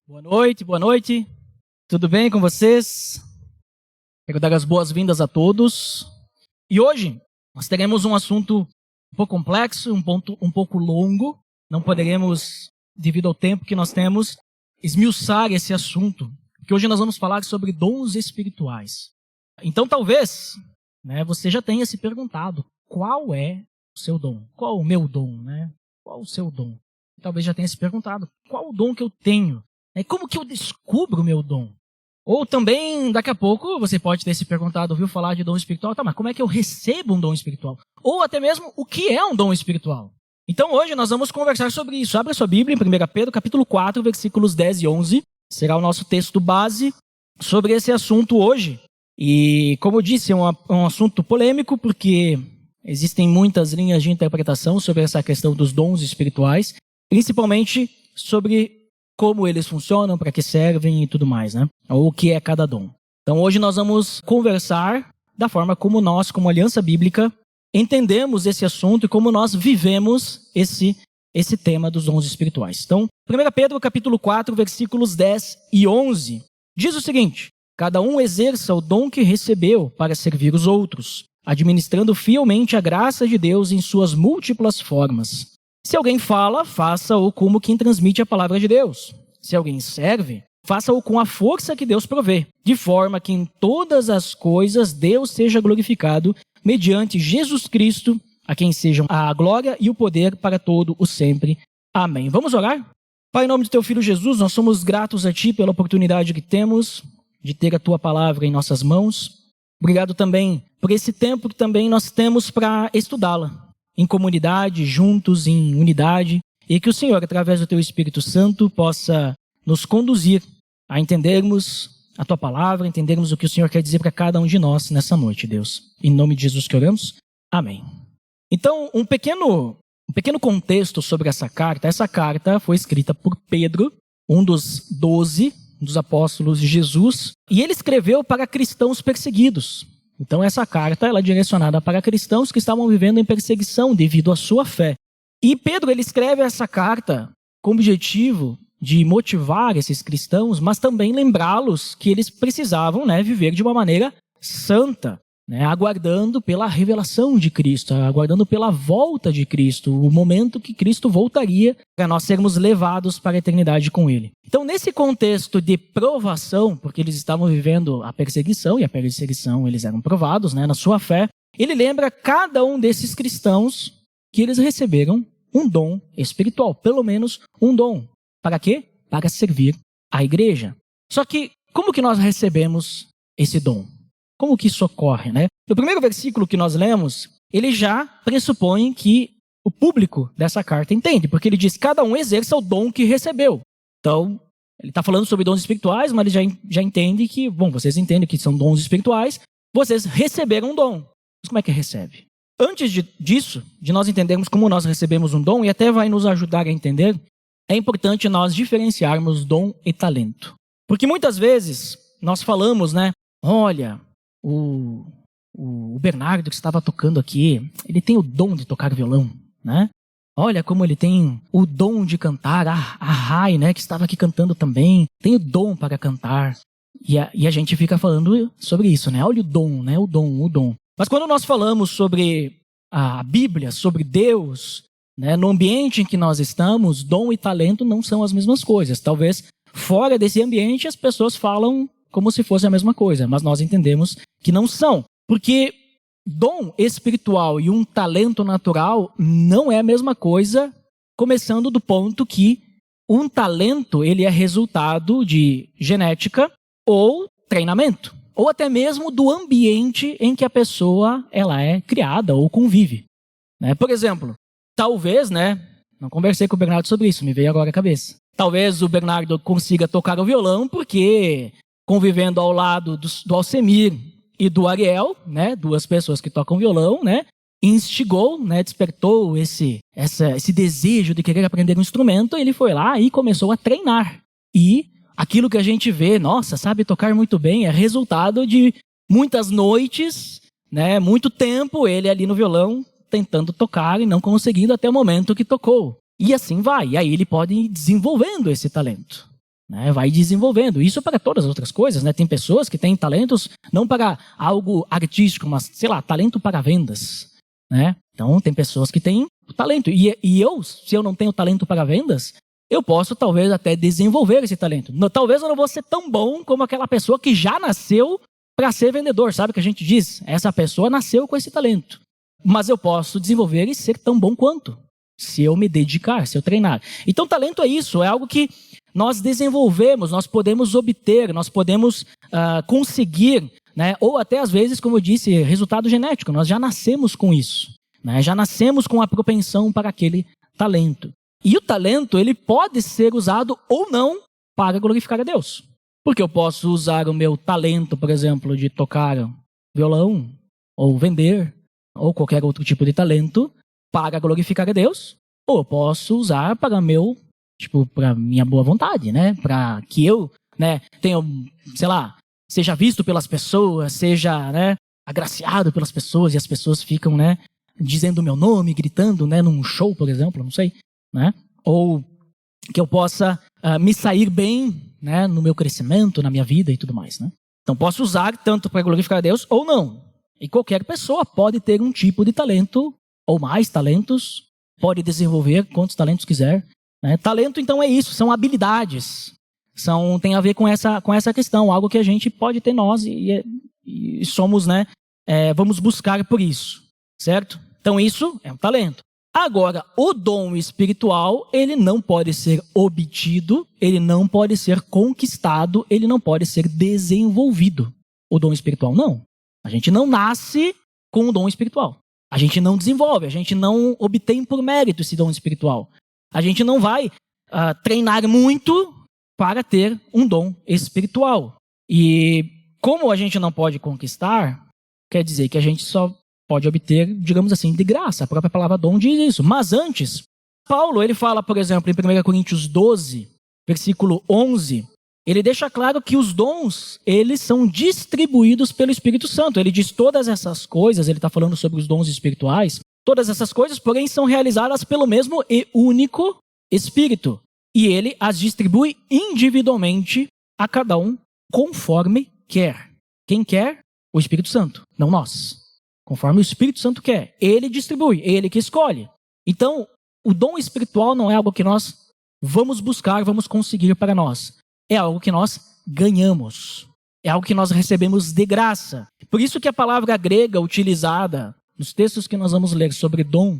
Boa noite, boa noite. Tudo bem com vocês? Quero dar as boas-vindas a todos. E hoje nós teremos um assunto um pouco complexo, um pouco longo. Não poderemos, devido ao tempo que nós temos, esmiuçar esse assunto. Porque hoje nós vamos falar sobre dons espirituais. Então talvez, você já tenha se perguntado, qual é o seu dom? Qual o meu dom? Qual o seu dom? Talvez já tenha se perguntado, qual o dom que eu tenho? Como que eu descubro o meu dom? Ou também, daqui a pouco, você pode ter se perguntado, ouviu falar de dom espiritual, mas como é que eu recebo um dom espiritual? Ou até mesmo, o que é um dom espiritual? Então hoje nós vamos conversar sobre isso. Abra sua Bíblia em 1 Pedro, capítulo 4, versículos 10 e 11. Será o nosso texto base sobre esse assunto hoje. E, como eu disse, é um assunto polêmico, porque existem muitas linhas de interpretação sobre essa questão dos dons espirituais, principalmente sobre como eles funcionam, para que servem e tudo mais, Ou o que é cada dom. Então hoje nós vamos conversar da forma como nós, como Aliança Bíblica, entendemos esse assunto e como nós vivemos esse tema dos dons espirituais. Então, 1 Pedro capítulo 4, versículos 10 e 11, diz o seguinte: cada um exerça o dom que recebeu para servir os outros, administrando fielmente a graça de Deus em suas múltiplas formas. Se alguém fala, faça-o como quem transmite a palavra de Deus. Se alguém serve, faça-o com a força que Deus provê, de forma que em todas as coisas Deus seja glorificado mediante Jesus Cristo, a quem sejam a glória e o poder para todo o sempre. Amém. Vamos orar? Pai, em nome de teu Filho Jesus, nós somos gratos a Ti pela oportunidade que temos de ter a Tua palavra em nossas mãos. Obrigado também por esse tempo que também nós temos para estudá-la em comunidade, juntos, em unidade, e que o Senhor, através do Teu Espírito Santo, possa nos conduzir a entendermos a Tua palavra, entendermos o que o Senhor quer dizer para cada um de nós nessa noite, Deus. Em nome de Jesus que oramos. Amém. Então, um pequeno contexto sobre essa carta. Essa carta foi escrita por Pedro, um dos 12 dos apóstolos de Jesus, e ele escreveu para cristãos perseguidos. Então essa carta ela é direcionada para cristãos que estavam vivendo em perseguição devido à sua fé. E Pedro ele escreve essa carta com o objetivo de motivar esses cristãos, mas também lembrá-los que eles precisavam viver de uma maneira santa, aguardando pela revelação de Cristo, aguardando pela volta de Cristo, o momento que Cristo voltaria para nós sermos levados para a eternidade com Ele. Então, nesse contexto de provação, porque eles estavam vivendo a perseguição, e a perseguição eles eram provados na sua fé, ele lembra cada um desses cristãos que eles receberam um dom espiritual, pelo menos um dom. Para quê? Para servir a igreja. Só que, como que nós recebemos esse dom? Como que isso ocorre, No primeiro versículo que nós lemos, ele já pressupõe que o público dessa carta entende, porque ele diz, cada um exerça o dom que recebeu. Então, ele está falando sobre dons espirituais, mas ele já entende que, vocês entendem que são dons espirituais, vocês receberam um dom. Mas como é que recebe? Antes disso, de nós entendermos como nós recebemos um dom, e até vai nos ajudar a entender, é importante nós diferenciarmos dom e talento. Porque muitas vezes nós falamos, olha, o Bernardo que estava tocando aqui, ele tem o dom de tocar violão, Olha como ele tem o dom de cantar, a Rai, que estava aqui cantando também, tem o dom para cantar. E a gente fica falando sobre isso, Olha o dom, o dom. Mas quando nós falamos sobre a Bíblia, sobre Deus, no ambiente em que nós estamos, dom e talento não são as mesmas coisas. Talvez fora desse ambiente as pessoas falam como se fosse a mesma coisa, mas nós entendemos que não são. Porque dom espiritual e um talento natural não é a mesma coisa, começando do ponto que um talento ele é resultado de genética ou treinamento, ou até mesmo do ambiente em que a pessoa ela é criada ou convive. Por exemplo, talvez, não conversei com o Bernardo sobre isso, me veio agora à cabeça. Talvez o Bernardo consiga tocar o violão porque convivendo ao lado do Alcemir e do Ariel, duas pessoas que tocam violão, instigou, despertou esse desejo de querer aprender um instrumento, ele foi lá e começou a treinar. E aquilo que a gente vê, nossa, sabe tocar muito bem, é resultado de muitas noites, muito tempo ele ali no violão tentando tocar e não conseguindo até o momento que tocou. E assim vai, e aí ele pode ir desenvolvendo esse talento. né? Vai desenvolvendo. Isso para todas as outras coisas, né? Tem pessoas que têm talentos não para algo artístico, mas, sei lá, talento para vendas, né? Então, tem pessoas que têm o talento. E eu, se eu não tenho talento para vendas, eu posso talvez até desenvolver esse talento. Talvez eu não vou ser tão bom como aquela pessoa que já nasceu para ser vendedor, sabe o que a gente diz? Essa pessoa nasceu com esse talento. Mas eu posso desenvolver e ser tão bom quanto, se eu me dedicar, se eu treinar. Então, talento é isso, é algo que nós desenvolvemos, nós podemos obter, nós podemos conseguir, né? Ou até às vezes, como eu disse, resultado genético, nós já nascemos com isso, né? Já nascemos com a propensão para aquele talento. E o talento, ele pode ser usado ou não para glorificar a Deus. Porque eu posso usar o meu talento, por exemplo, de tocar violão, ou vender, ou qualquer outro tipo de talento, para glorificar a Deus. Ou eu posso usar para para minha boa vontade, né? Para que eu, né, tenha, sei lá, seja visto pelas pessoas, seja, né, agraciado pelas pessoas, e as pessoas ficam, né, dizendo o meu nome, gritando, né, num show, por exemplo, não sei, né? Ou que eu possa me sair bem, né, no meu crescimento, na minha vida e tudo mais, né? Então posso usar tanto para glorificar a Deus ou não. E qualquer pessoa pode ter um tipo de talento ou mais talentos, pode desenvolver quantos talentos quiser, né? Talento então é isso, são habilidades, tem a ver com essa questão, algo que a gente pode ter nós e somos, né, vamos buscar por isso, certo? Então isso é um talento. Agora, o dom espiritual, ele não pode ser obtido, ele não pode ser conquistado, ele não pode ser desenvolvido. O dom espiritual não. A gente não nasce com o dom espiritual. A gente não desenvolve, a gente não obtém por mérito esse dom espiritual. A gente não vai treinar muito para ter um dom espiritual. E como a gente não pode conquistar, quer dizer que a gente só pode obter, digamos assim, de graça. A própria palavra dom diz isso. Mas antes, Paulo, ele fala, por exemplo, em 1 Coríntios 12, versículo 11, ele deixa claro que os dons, eles são distribuídos pelo Espírito Santo. Ele diz todas essas coisas, ele está falando sobre os dons espirituais, todas essas coisas, porém, são realizadas pelo mesmo e único Espírito. E ele as distribui individualmente a cada um, conforme quer. Quem quer? O Espírito Santo, não nós. Conforme o Espírito Santo quer. Ele distribui, ele que escolhe. Então, o dom espiritual não é algo que nós vamos buscar, vamos conseguir para nós. É algo que nós ganhamos. É algo que nós recebemos de graça. Por isso que a palavra grega utilizada nos textos que nós vamos ler sobre dom,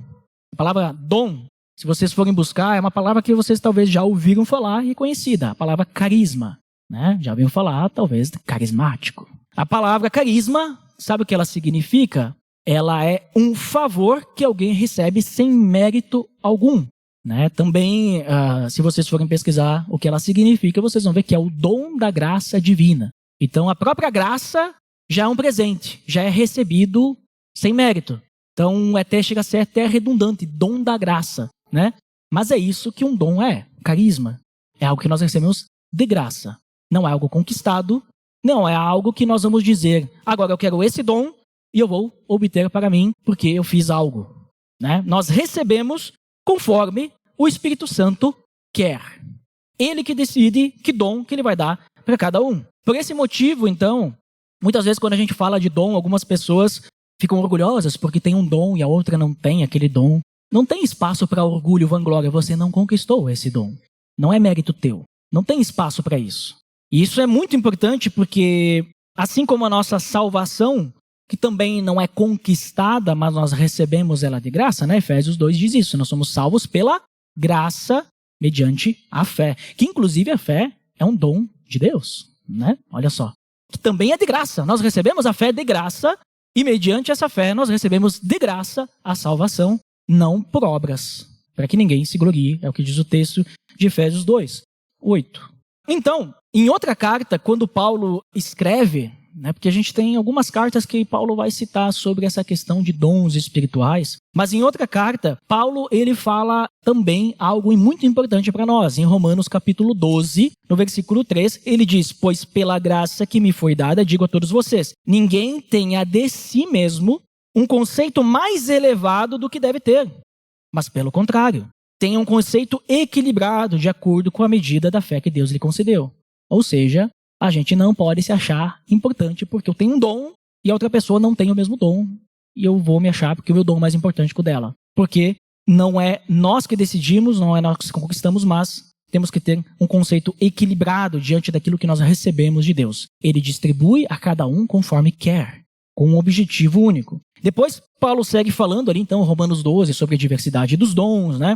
a palavra dom, se vocês forem buscar, é uma palavra que vocês talvez já ouviram falar e conhecida. A palavra carisma, né? Já ouviram falar, talvez, carismático. A palavra carisma, sabe o que ela significa? Ela é um favor que alguém recebe sem mérito algum, né? Também, se vocês forem pesquisar o que ela significa, vocês vão ver que é o dom da graça divina. Então, a própria graça já é um presente, já é recebido sem mérito. Então, chega a ser até redundante, dom da graça, né? Mas é isso que um dom é, carisma. É algo que nós recebemos de graça. Não é algo conquistado, não é algo que nós vamos dizer, agora eu quero esse dom e eu vou obter para mim porque eu fiz algo, né? Nós recebemos conforme o Espírito Santo quer. Ele que decide que dom que ele vai dar para cada um. Por esse motivo, então, muitas vezes quando a gente fala de dom, algumas pessoas ficam orgulhosas porque tem um dom e a outra não tem aquele dom. Não tem espaço para orgulho, vanglória. Você não conquistou esse dom. Não é mérito teu. Não tem espaço para isso. E isso é muito importante porque, assim como a nossa salvação, que também não é conquistada, mas nós recebemos ela de graça, né? Efésios 2 diz isso. Nós somos salvos pela graça mediante a fé. Que inclusive a fé é um dom de Deus, né? Olha só. Que também é de graça. Nós recebemos a fé de graça e mediante essa fé nós recebemos de graça a salvação, não por obras, para que ninguém se glorie. É o que diz o texto de Efésios 2, 8. Então, em outra carta, quando Paulo escreve, né, porque a gente tem algumas cartas que Paulo vai citar sobre essa questão de dons espirituais, mas em outra carta, Paulo ele fala também algo muito importante para nós. Em Romanos capítulo 12, no versículo 3, ele diz, pois pela graça que me foi dada, digo a todos vocês, ninguém tenha de si mesmo um conceito mais elevado do que deve ter, mas pelo contrário, tenha um conceito equilibrado de acordo com a medida da fé que Deus lhe concedeu. Ou seja, a gente não pode se achar importante porque eu tenho um dom e a outra pessoa não tem o mesmo dom. E eu vou me achar porque o meu dom é mais importante que o dela. Porque não é nós que decidimos, não é nós que conquistamos, mas temos que ter um conceito equilibrado diante daquilo que nós recebemos de Deus. Ele distribui a cada um conforme quer, com um objetivo único. Depois, Paulo segue falando ali, então, Romanos 12, sobre a diversidade dos dons, né?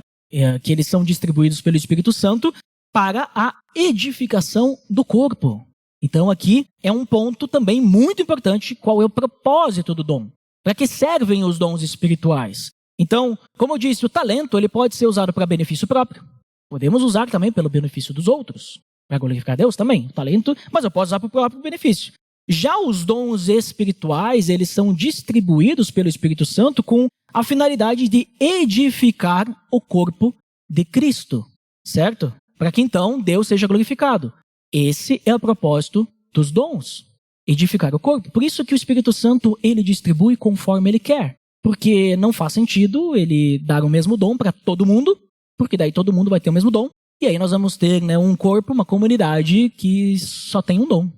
Que eles são distribuídos pelo Espírito Santo para a edificação do corpo. Então, aqui é um ponto também muito importante, qual é o propósito do dom. Para que servem os dons espirituais? Então, como eu disse, o talento ele pode ser usado para benefício próprio. Podemos usar também pelo benefício dos outros. Para glorificar Deus também, o talento, mas eu posso usar para o próprio benefício. Já os dons espirituais, eles são distribuídos pelo Espírito Santo com a finalidade de edificar o corpo de Cristo, certo? Para que então Deus seja glorificado. Esse é o propósito dos dons, edificar o corpo. Por isso que o Espírito Santo, ele distribui conforme ele quer. Porque não faz sentido ele dar o mesmo dom para todo mundo, porque daí todo mundo vai ter o mesmo dom. E aí nós vamos ter, né, um corpo, uma comunidade que só tem um dom.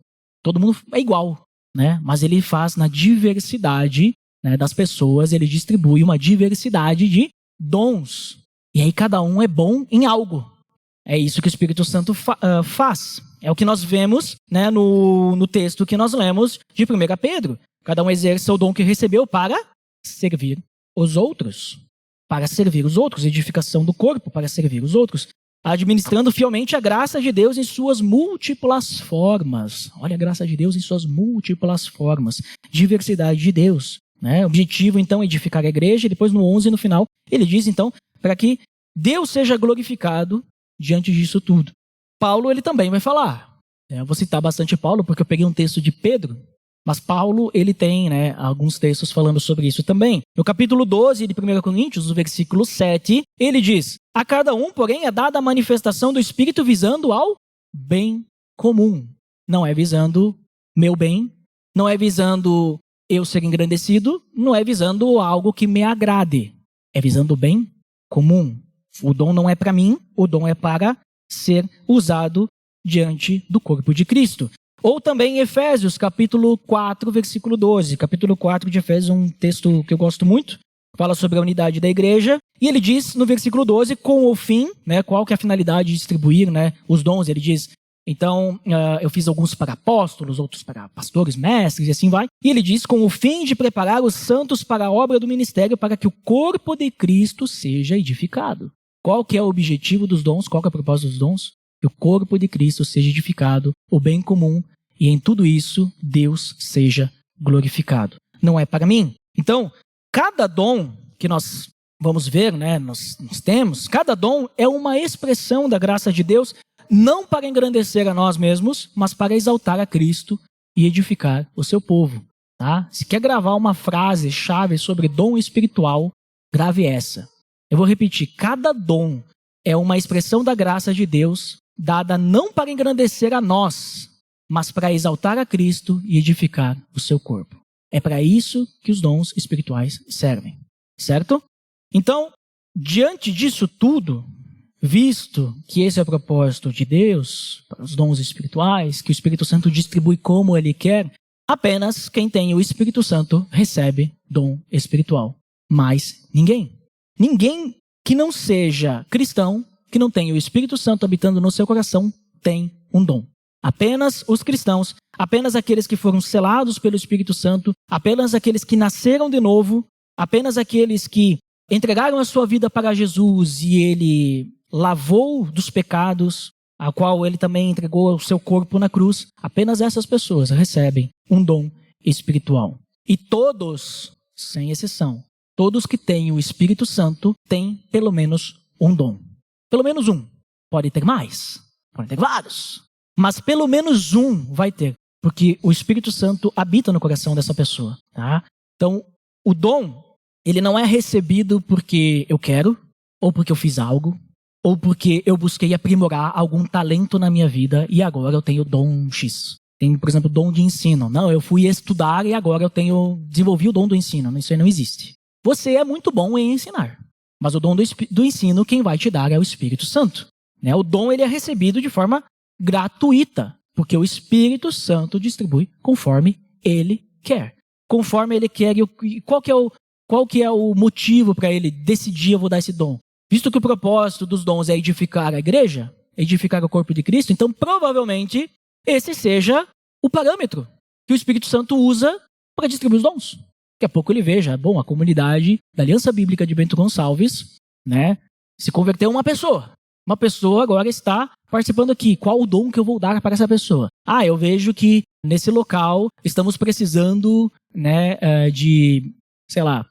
Todo mundo é igual, né? Mas ele faz na diversidade, né, das pessoas, ele distribui uma diversidade de dons. E aí cada um é bom em algo. É isso que o Espírito Santo faz. É o que nós vemos, né, no texto que nós lemos de 1 Pedro. Cada um exerça o dom que recebeu para servir os outros. Para servir os outros. Edificação do corpo para servir os outros. Administrando fielmente a graça de Deus em suas múltiplas formas. Olha a graça de Deus em suas múltiplas formas. Diversidade de Deus. Né? O objetivo, então, é edificar a igreja. E depois, no 11, no final, ele diz, então, para que Deus seja glorificado diante disso tudo. Paulo, ele também vai falar. Eu vou citar bastante Paulo, porque eu peguei um texto de Pedro. Mas Paulo, ele tem, né, alguns textos falando sobre isso também. No capítulo 12 de 1 Coríntios, no versículo 7, ele diz: a cada um, porém, é dada a manifestação do Espírito visando ao bem comum. Não é visando meu bem, não é visando eu ser engrandecido, não é visando algo que me agrade. É visando o bem comum. O dom não é para mim, o dom é para ser usado diante do corpo de Cristo. Ou também em Efésios, capítulo 4, versículo 12. Capítulo 4 de Efésios é um texto que eu gosto muito. Fala sobre a unidade da igreja. E ele diz no versículo 12, com o fim, né, qual que é a finalidade de distribuir, né, os dons. Ele diz, então, eu fiz alguns para apóstolos, outros para pastores, mestres, e assim vai. E ele diz, com o fim de preparar os santos para a obra do ministério, para que o corpo de Cristo seja edificado. Qual que é o objetivo dos dons? Qual que é o propósito dos dons? Que o corpo de Cristo seja edificado, o bem comum, e em tudo isso, Deus seja glorificado. Não é para mim. Então, cada dom que nós vamos ver, né, nós temos, cada dom é uma expressão da graça de Deus, não para engrandecer a nós mesmos, mas para exaltar a Cristo e edificar o seu povo. Tá? Se quer gravar uma frase-chave sobre dom espiritual, grave essa. Eu vou repetir, cada dom é uma expressão da graça de Deus, dada não para engrandecer a nós, mas para exaltar a Cristo e edificar o seu corpo. É para isso que os dons espirituais servem, certo? Então, diante disso tudo, visto que esse é o propósito de Deus, para os dons espirituais, que o Espírito Santo distribui como Ele quer, apenas quem tem o Espírito Santo recebe dom espiritual. Mas ninguém. Ninguém que não seja cristão, que não tenha o Espírito Santo habitando no seu coração, tem um dom. Apenas os cristãos, apenas aqueles que foram selados pelo Espírito Santo, apenas aqueles que nasceram de novo, apenas aqueles que entregaram a sua vida para Jesus e Ele lavou dos pecados, a qual Ele também entregou o seu corpo na cruz, apenas essas pessoas recebem um dom espiritual. E todos, sem exceção, todos que têm o Espírito Santo têm pelo menos um dom. Pelo menos um. Pode ter mais, pode ter vários. Mas pelo menos um vai ter, porque o Espírito Santo habita no coração dessa pessoa. Tá? Então, o dom, ele não é recebido porque eu quero, ou porque eu fiz algo, ou porque eu busquei aprimorar algum talento na minha vida e agora eu tenho dom X. Tenho, por exemplo, dom de ensino. Não, eu fui estudar e agora eu desenvolvi o dom do ensino. Isso aí não existe. Você é muito bom em ensinar. Mas o dom do ensino, quem vai te dar é o Espírito Santo. Né? O dom ele é recebido de forma gratuita, porque o Espírito Santo distribui conforme ele quer. Conforme ele quer. E qual que é o motivo para ele decidir, eu vou dar esse dom? Visto que o propósito dos dons é edificar a igreja, edificar o corpo de Cristo, então provavelmente esse seja o parâmetro que o Espírito Santo usa para distribuir os dons. Daqui a pouco ele veja, bom, a comunidade da Aliança Bíblica de Bento Gonçalves, né, se converteu uma pessoa. Uma pessoa agora está participando aqui. Qual o dom que eu vou dar para essa pessoa? Ah, eu vejo que nesse local estamos precisando, né, de, sei lá,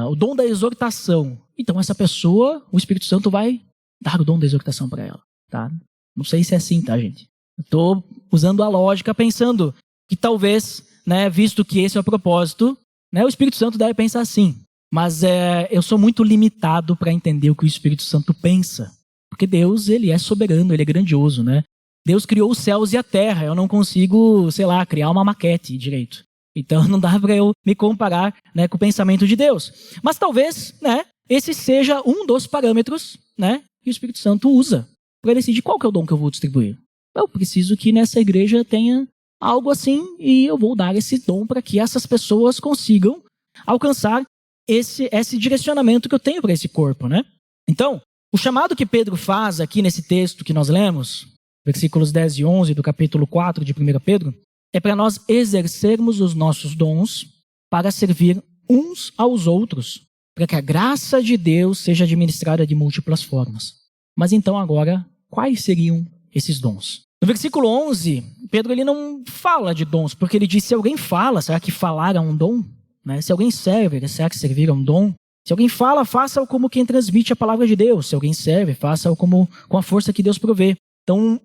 o dom da exortação. Então essa pessoa, o Espírito Santo vai dar o dom da exortação para ela, tá? Não sei se é assim, tá, gente? Eu estou usando a lógica, pensando que talvez, né, visto que esse é o propósito, né, o Espírito Santo deve pensar assim. Mas eu sou muito limitado para entender o que o Espírito Santo pensa. Porque Deus, ele é soberano, ele é grandioso, né? Deus criou os céus e a terra. Eu não consigo, sei lá, criar uma maquete direito. Então não dá para eu me comparar, né, com o pensamento de Deus. Mas talvez, né, esse seja um dos parâmetros, né, que o Espírito Santo usa para decidir qual que é o dom que eu vou distribuir. Eu preciso que nessa igreja tenha algo assim e eu vou dar esse dom para que essas pessoas consigam alcançar esse direcionamento que eu tenho para esse corpo, né? Então, o chamado que Pedro faz aqui nesse texto que nós lemos, versículos 10 e 11 do capítulo 4 de 1 Pedro, é para nós exercermos os nossos dons para servir uns aos outros, para que a graça de Deus seja administrada de múltiplas formas. Mas então agora, quais seriam esses dons? No versículo 11, Pedro ele não fala de dons, porque ele diz, se alguém fala, será que falar é um dom? Né? Se alguém serve, será que servir é um dom? Se alguém fala, faça-o como quem transmite a palavra de Deus. Se alguém serve, faça-o com a força que Deus provê. Então,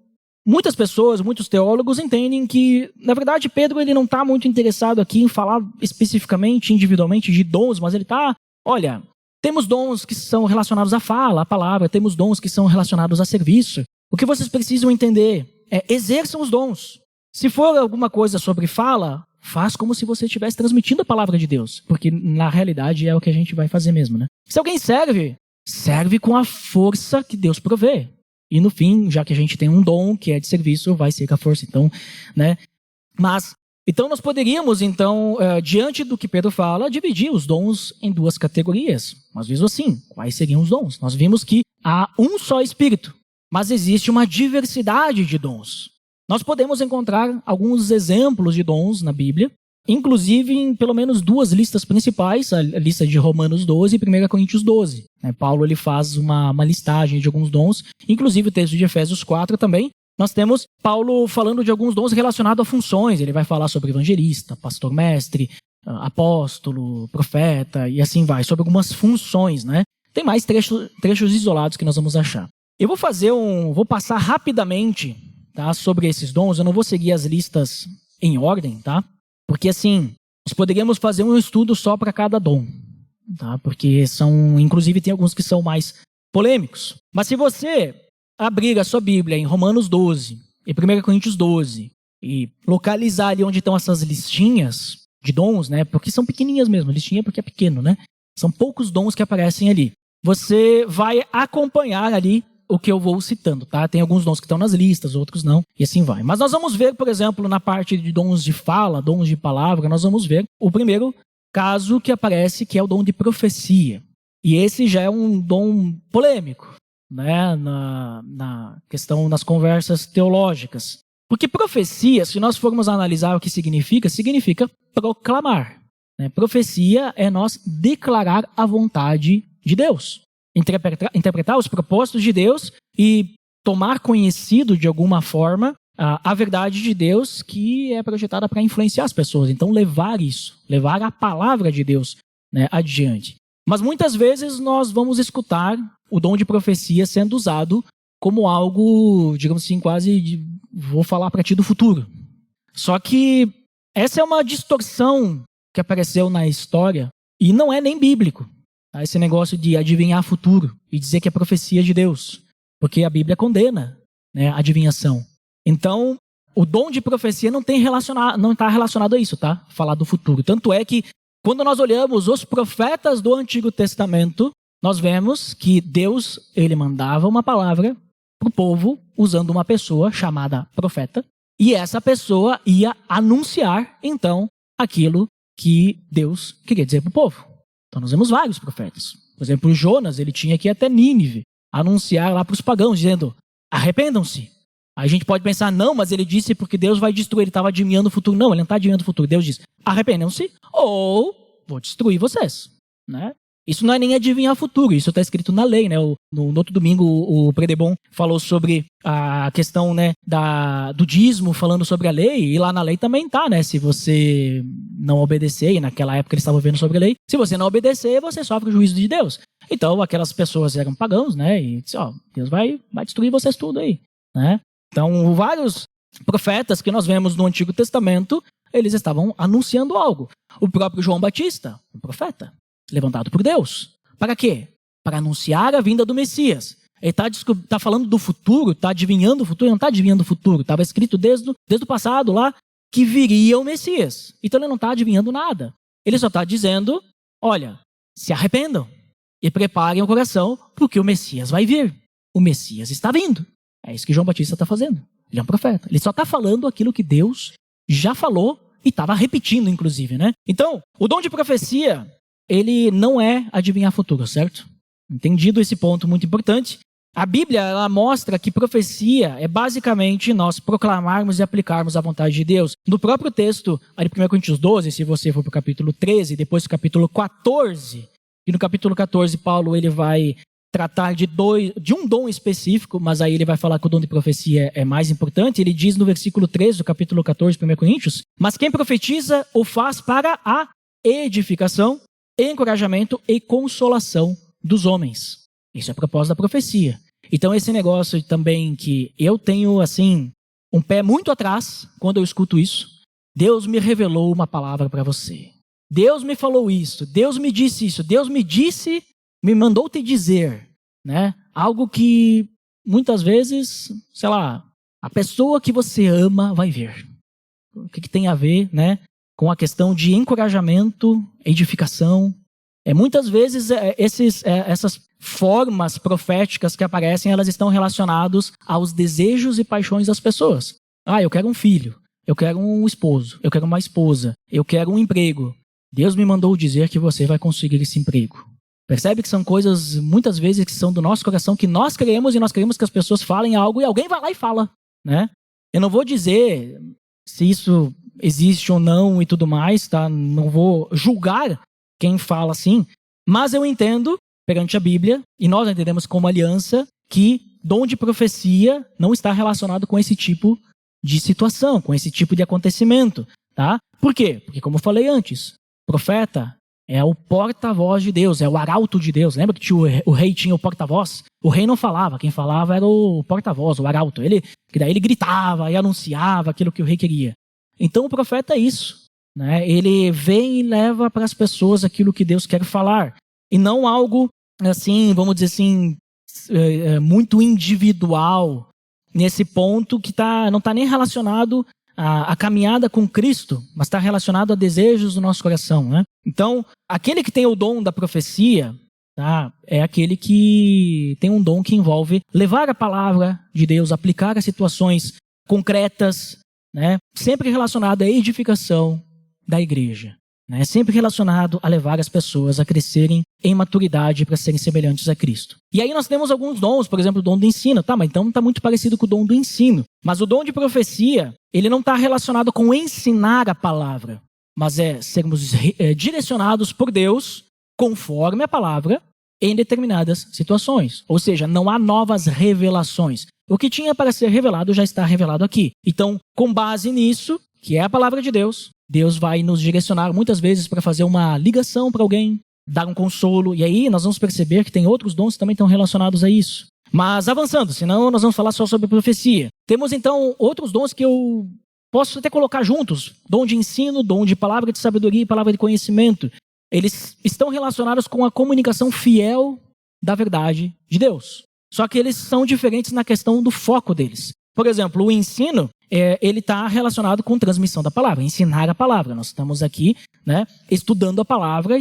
muitas pessoas, muitos teólogos entendem que, na verdade, Pedro ele não está muito interessado aqui em falar especificamente, individualmente, de dons, mas ele está, olha, temos dons que são relacionados à fala, à palavra, temos dons que são relacionados a serviço. O que vocês precisam entender é, exerçam os dons. Se for alguma coisa sobre fala, faz como se você estivesse transmitindo a palavra de Deus, porque na realidade é o que a gente vai fazer mesmo, né? Se alguém serve, serve com a força que Deus provê. E no fim, já que a gente tem um dom que é de serviço, vai ser com a força. Então, né? Mas, então nós poderíamos, então, diante do que Pedro fala, dividir os dons em duas categorias. Nós vimos assim, quais seriam os dons? Nós vimos que há um só Espírito, mas existe uma diversidade de dons. Nós podemos encontrar alguns exemplos de dons na Bíblia, inclusive em pelo menos duas listas principais, a lista de Romanos 12 e 1 Coríntios 12. Paulo ele faz uma listagem de alguns dons, inclusive o texto de Efésios 4 também. Nós temos Paulo falando de alguns dons relacionados a funções, ele vai falar sobre evangelista, pastor-mestre, apóstolo, profeta e assim vai, sobre algumas funções, né? Tem mais trechos isolados que nós vamos achar. Eu vou passar rapidamente, tá, sobre esses dons. Eu não vou seguir as listas em ordem, tá? Porque assim, nós poderíamos fazer um estudo só para cada dom, tá? Porque inclusive tem alguns que são mais polêmicos. Mas se você abrir a sua Bíblia em Romanos 12 e 1 Coríntios 12 e localizar ali onde estão essas listinhas de dons, né? Porque são pequenininhas mesmo, listinha porque é pequeno, né? São poucos dons que aparecem ali. Você vai acompanhar ali o que eu vou citando, tá? Tem alguns dons que estão nas listas, outros não, e assim vai. Mas nós vamos ver, por exemplo, na parte de dons de fala, dons de palavra, nós vamos ver o primeiro caso que aparece, que é o dom de profecia. E esse já é um dom polêmico, né? Na questão, nas conversas teológicas. Porque profecia, se nós formos analisar o que significa proclamar. Né? Profecia é nós declarar a vontade de Deus. Interpretar os propósitos de Deus e tomar conhecido de alguma forma a verdade de Deus que é projetada para influenciar as pessoas. Então levar a palavra de Deus, né, adiante. Mas muitas vezes nós vamos escutar o dom de profecia sendo usado como algo, digamos assim, quase vou falar para ti do futuro. Só que essa é uma distorção que apareceu na história e não é nem bíblico. Esse negócio de adivinhar futuro e dizer que é profecia de Deus, porque a Bíblia condena, né, a adivinhação. Então, o dom de profecia não está relacionado a isso, tá? Falar do futuro. Tanto é que, quando nós olhamos os profetas do Antigo Testamento, nós vemos que Deus, ele mandava uma palavra para o povo usando uma pessoa chamada profeta, e essa pessoa ia anunciar, então, aquilo que Deus queria dizer para o povo. Então nós vemos vários profetas. Por exemplo, Jonas, ele tinha que ir até Nínive, anunciar lá para os pagãos, dizendo, arrependam-se. Aí a gente pode pensar, não, mas ele disse porque Deus vai destruir, ele estava adivinhando o futuro. Não, ele não está adivinhando o futuro. Deus diz, arrependam-se ou vou destruir vocês, né? Isso não é nem adivinhar o futuro, isso está escrito na lei, né? No outro domingo, o Predebon falou sobre a questão, né, do dízimo, falando sobre a lei, e lá na lei também tá, né? Se você não obedecer, e naquela época eles estavam vendo sobre a lei, se você não obedecer, você sofre o juízo de Deus. Então, aquelas pessoas eram pagãos, né? E disse, ó, Deus vai destruir vocês tudo aí, né? Então, vários profetas que nós vemos no Antigo Testamento, eles estavam anunciando algo. O próprio João Batista, um profeta, levantado por Deus. Para quê? Para anunciar a vinda do Messias. Ele está falando do futuro, está adivinhando o futuro, ele não está adivinhando o futuro. Estava escrito desde o passado lá que viria o Messias. Então ele não está adivinhando nada. Ele só está dizendo, olha, se arrependam e preparem o coração porque o Messias vai vir. O Messias está vindo. É isso que João Batista está fazendo. Ele é um profeta. Ele só está falando aquilo que Deus já falou e estava repetindo, inclusive, né? Então, o dom de profecia, ele não é adivinhar futuro, certo? Entendido esse ponto muito importante, a Bíblia, ela mostra que profecia é basicamente nós proclamarmos e aplicarmos a vontade de Deus. No próprio texto, ali em 1 Coríntios 12, se você for para o capítulo 13, depois para o capítulo 14, e no capítulo 14, Paulo ele vai tratar de um dom específico, mas aí ele vai falar que o dom de profecia é mais importante. Ele diz no versículo 13 do capítulo 14 de 1 Coríntios, mas quem profetiza o faz para a edificação, encorajamento e consolação dos homens. Isso é a propósito da profecia. Então esse negócio também que eu tenho assim um pé muito atrás quando eu escuto isso. Deus me revelou uma palavra para você. Deus me falou isso. Deus me disse isso. Deus me disse, me mandou te dizer, né? Algo que muitas vezes, sei lá, a pessoa que você ama vai ver. O que tem a ver, né, com a questão de encorajamento, edificação. Muitas vezes essas formas proféticas que aparecem, elas estão relacionadas aos desejos e paixões das pessoas. Ah, eu quero um filho, eu quero um esposo, eu quero uma esposa, eu quero um emprego. Deus me mandou dizer que você vai conseguir esse emprego. Percebe que são coisas, muitas vezes, que são do nosso coração, que nós queremos, e nós queremos que as pessoas falem algo, e alguém vai lá e fala, né? Eu não vou dizer se isso existe ou não e tudo mais, tá? Não vou julgar quem fala assim, mas eu entendo, perante a Bíblia, e nós entendemos como aliança, que dom de profecia não está relacionado com esse tipo de situação, com esse tipo de acontecimento, tá? Por quê? Porque, como eu falei antes, profeta é o porta-voz de Deus, é o arauto de Deus. Lembra que o rei tinha o porta-voz? O rei não falava, quem falava era o porta-voz, o arauto. Daí ele gritava e anunciava aquilo que o rei queria. Então o profeta é isso, né? Ele vem e leva para as pessoas aquilo que Deus quer falar. E não algo, assim, vamos dizer assim, muito individual, nesse ponto que não está nem relacionado à caminhada com Cristo, mas está relacionado a desejos do nosso coração, né? Então, aquele que tem o dom da profecia, tá, é aquele que tem um dom que envolve levar a palavra de Deus, aplicar a situações concretas, né? Sempre relacionado à edificação da igreja, né? Sempre relacionado a levar as pessoas a crescerem em maturidade para serem semelhantes a Cristo. E aí nós temos alguns dons, por exemplo, o dom do ensino. Tá, mas então está muito parecido com o dom do ensino. Mas o dom de profecia, ele não está relacionado com ensinar a palavra, mas é sermos direcionados por Deus conforme a palavra em determinadas situações. Ou seja, não há novas revelações. O que tinha para ser revelado já está revelado aqui. Então, com base nisso, que é a palavra de Deus, Deus vai nos direcionar muitas vezes para fazer uma ligação para alguém, dar um consolo. E aí nós vamos perceber que tem outros dons que também estão relacionados a isso. Mas avançando, senão nós vamos falar só sobre profecia. Temos então outros dons que eu posso até colocar juntos. Dom de ensino, dom de palavra de sabedoria e palavra de conhecimento. Eles estão relacionados com a comunicação fiel da verdade de Deus. Só que eles são diferentes na questão do foco deles. Por exemplo, o ensino, ele está relacionado com transmissão da palavra, ensinar a palavra. Nós estamos aqui, né, estudando a palavra,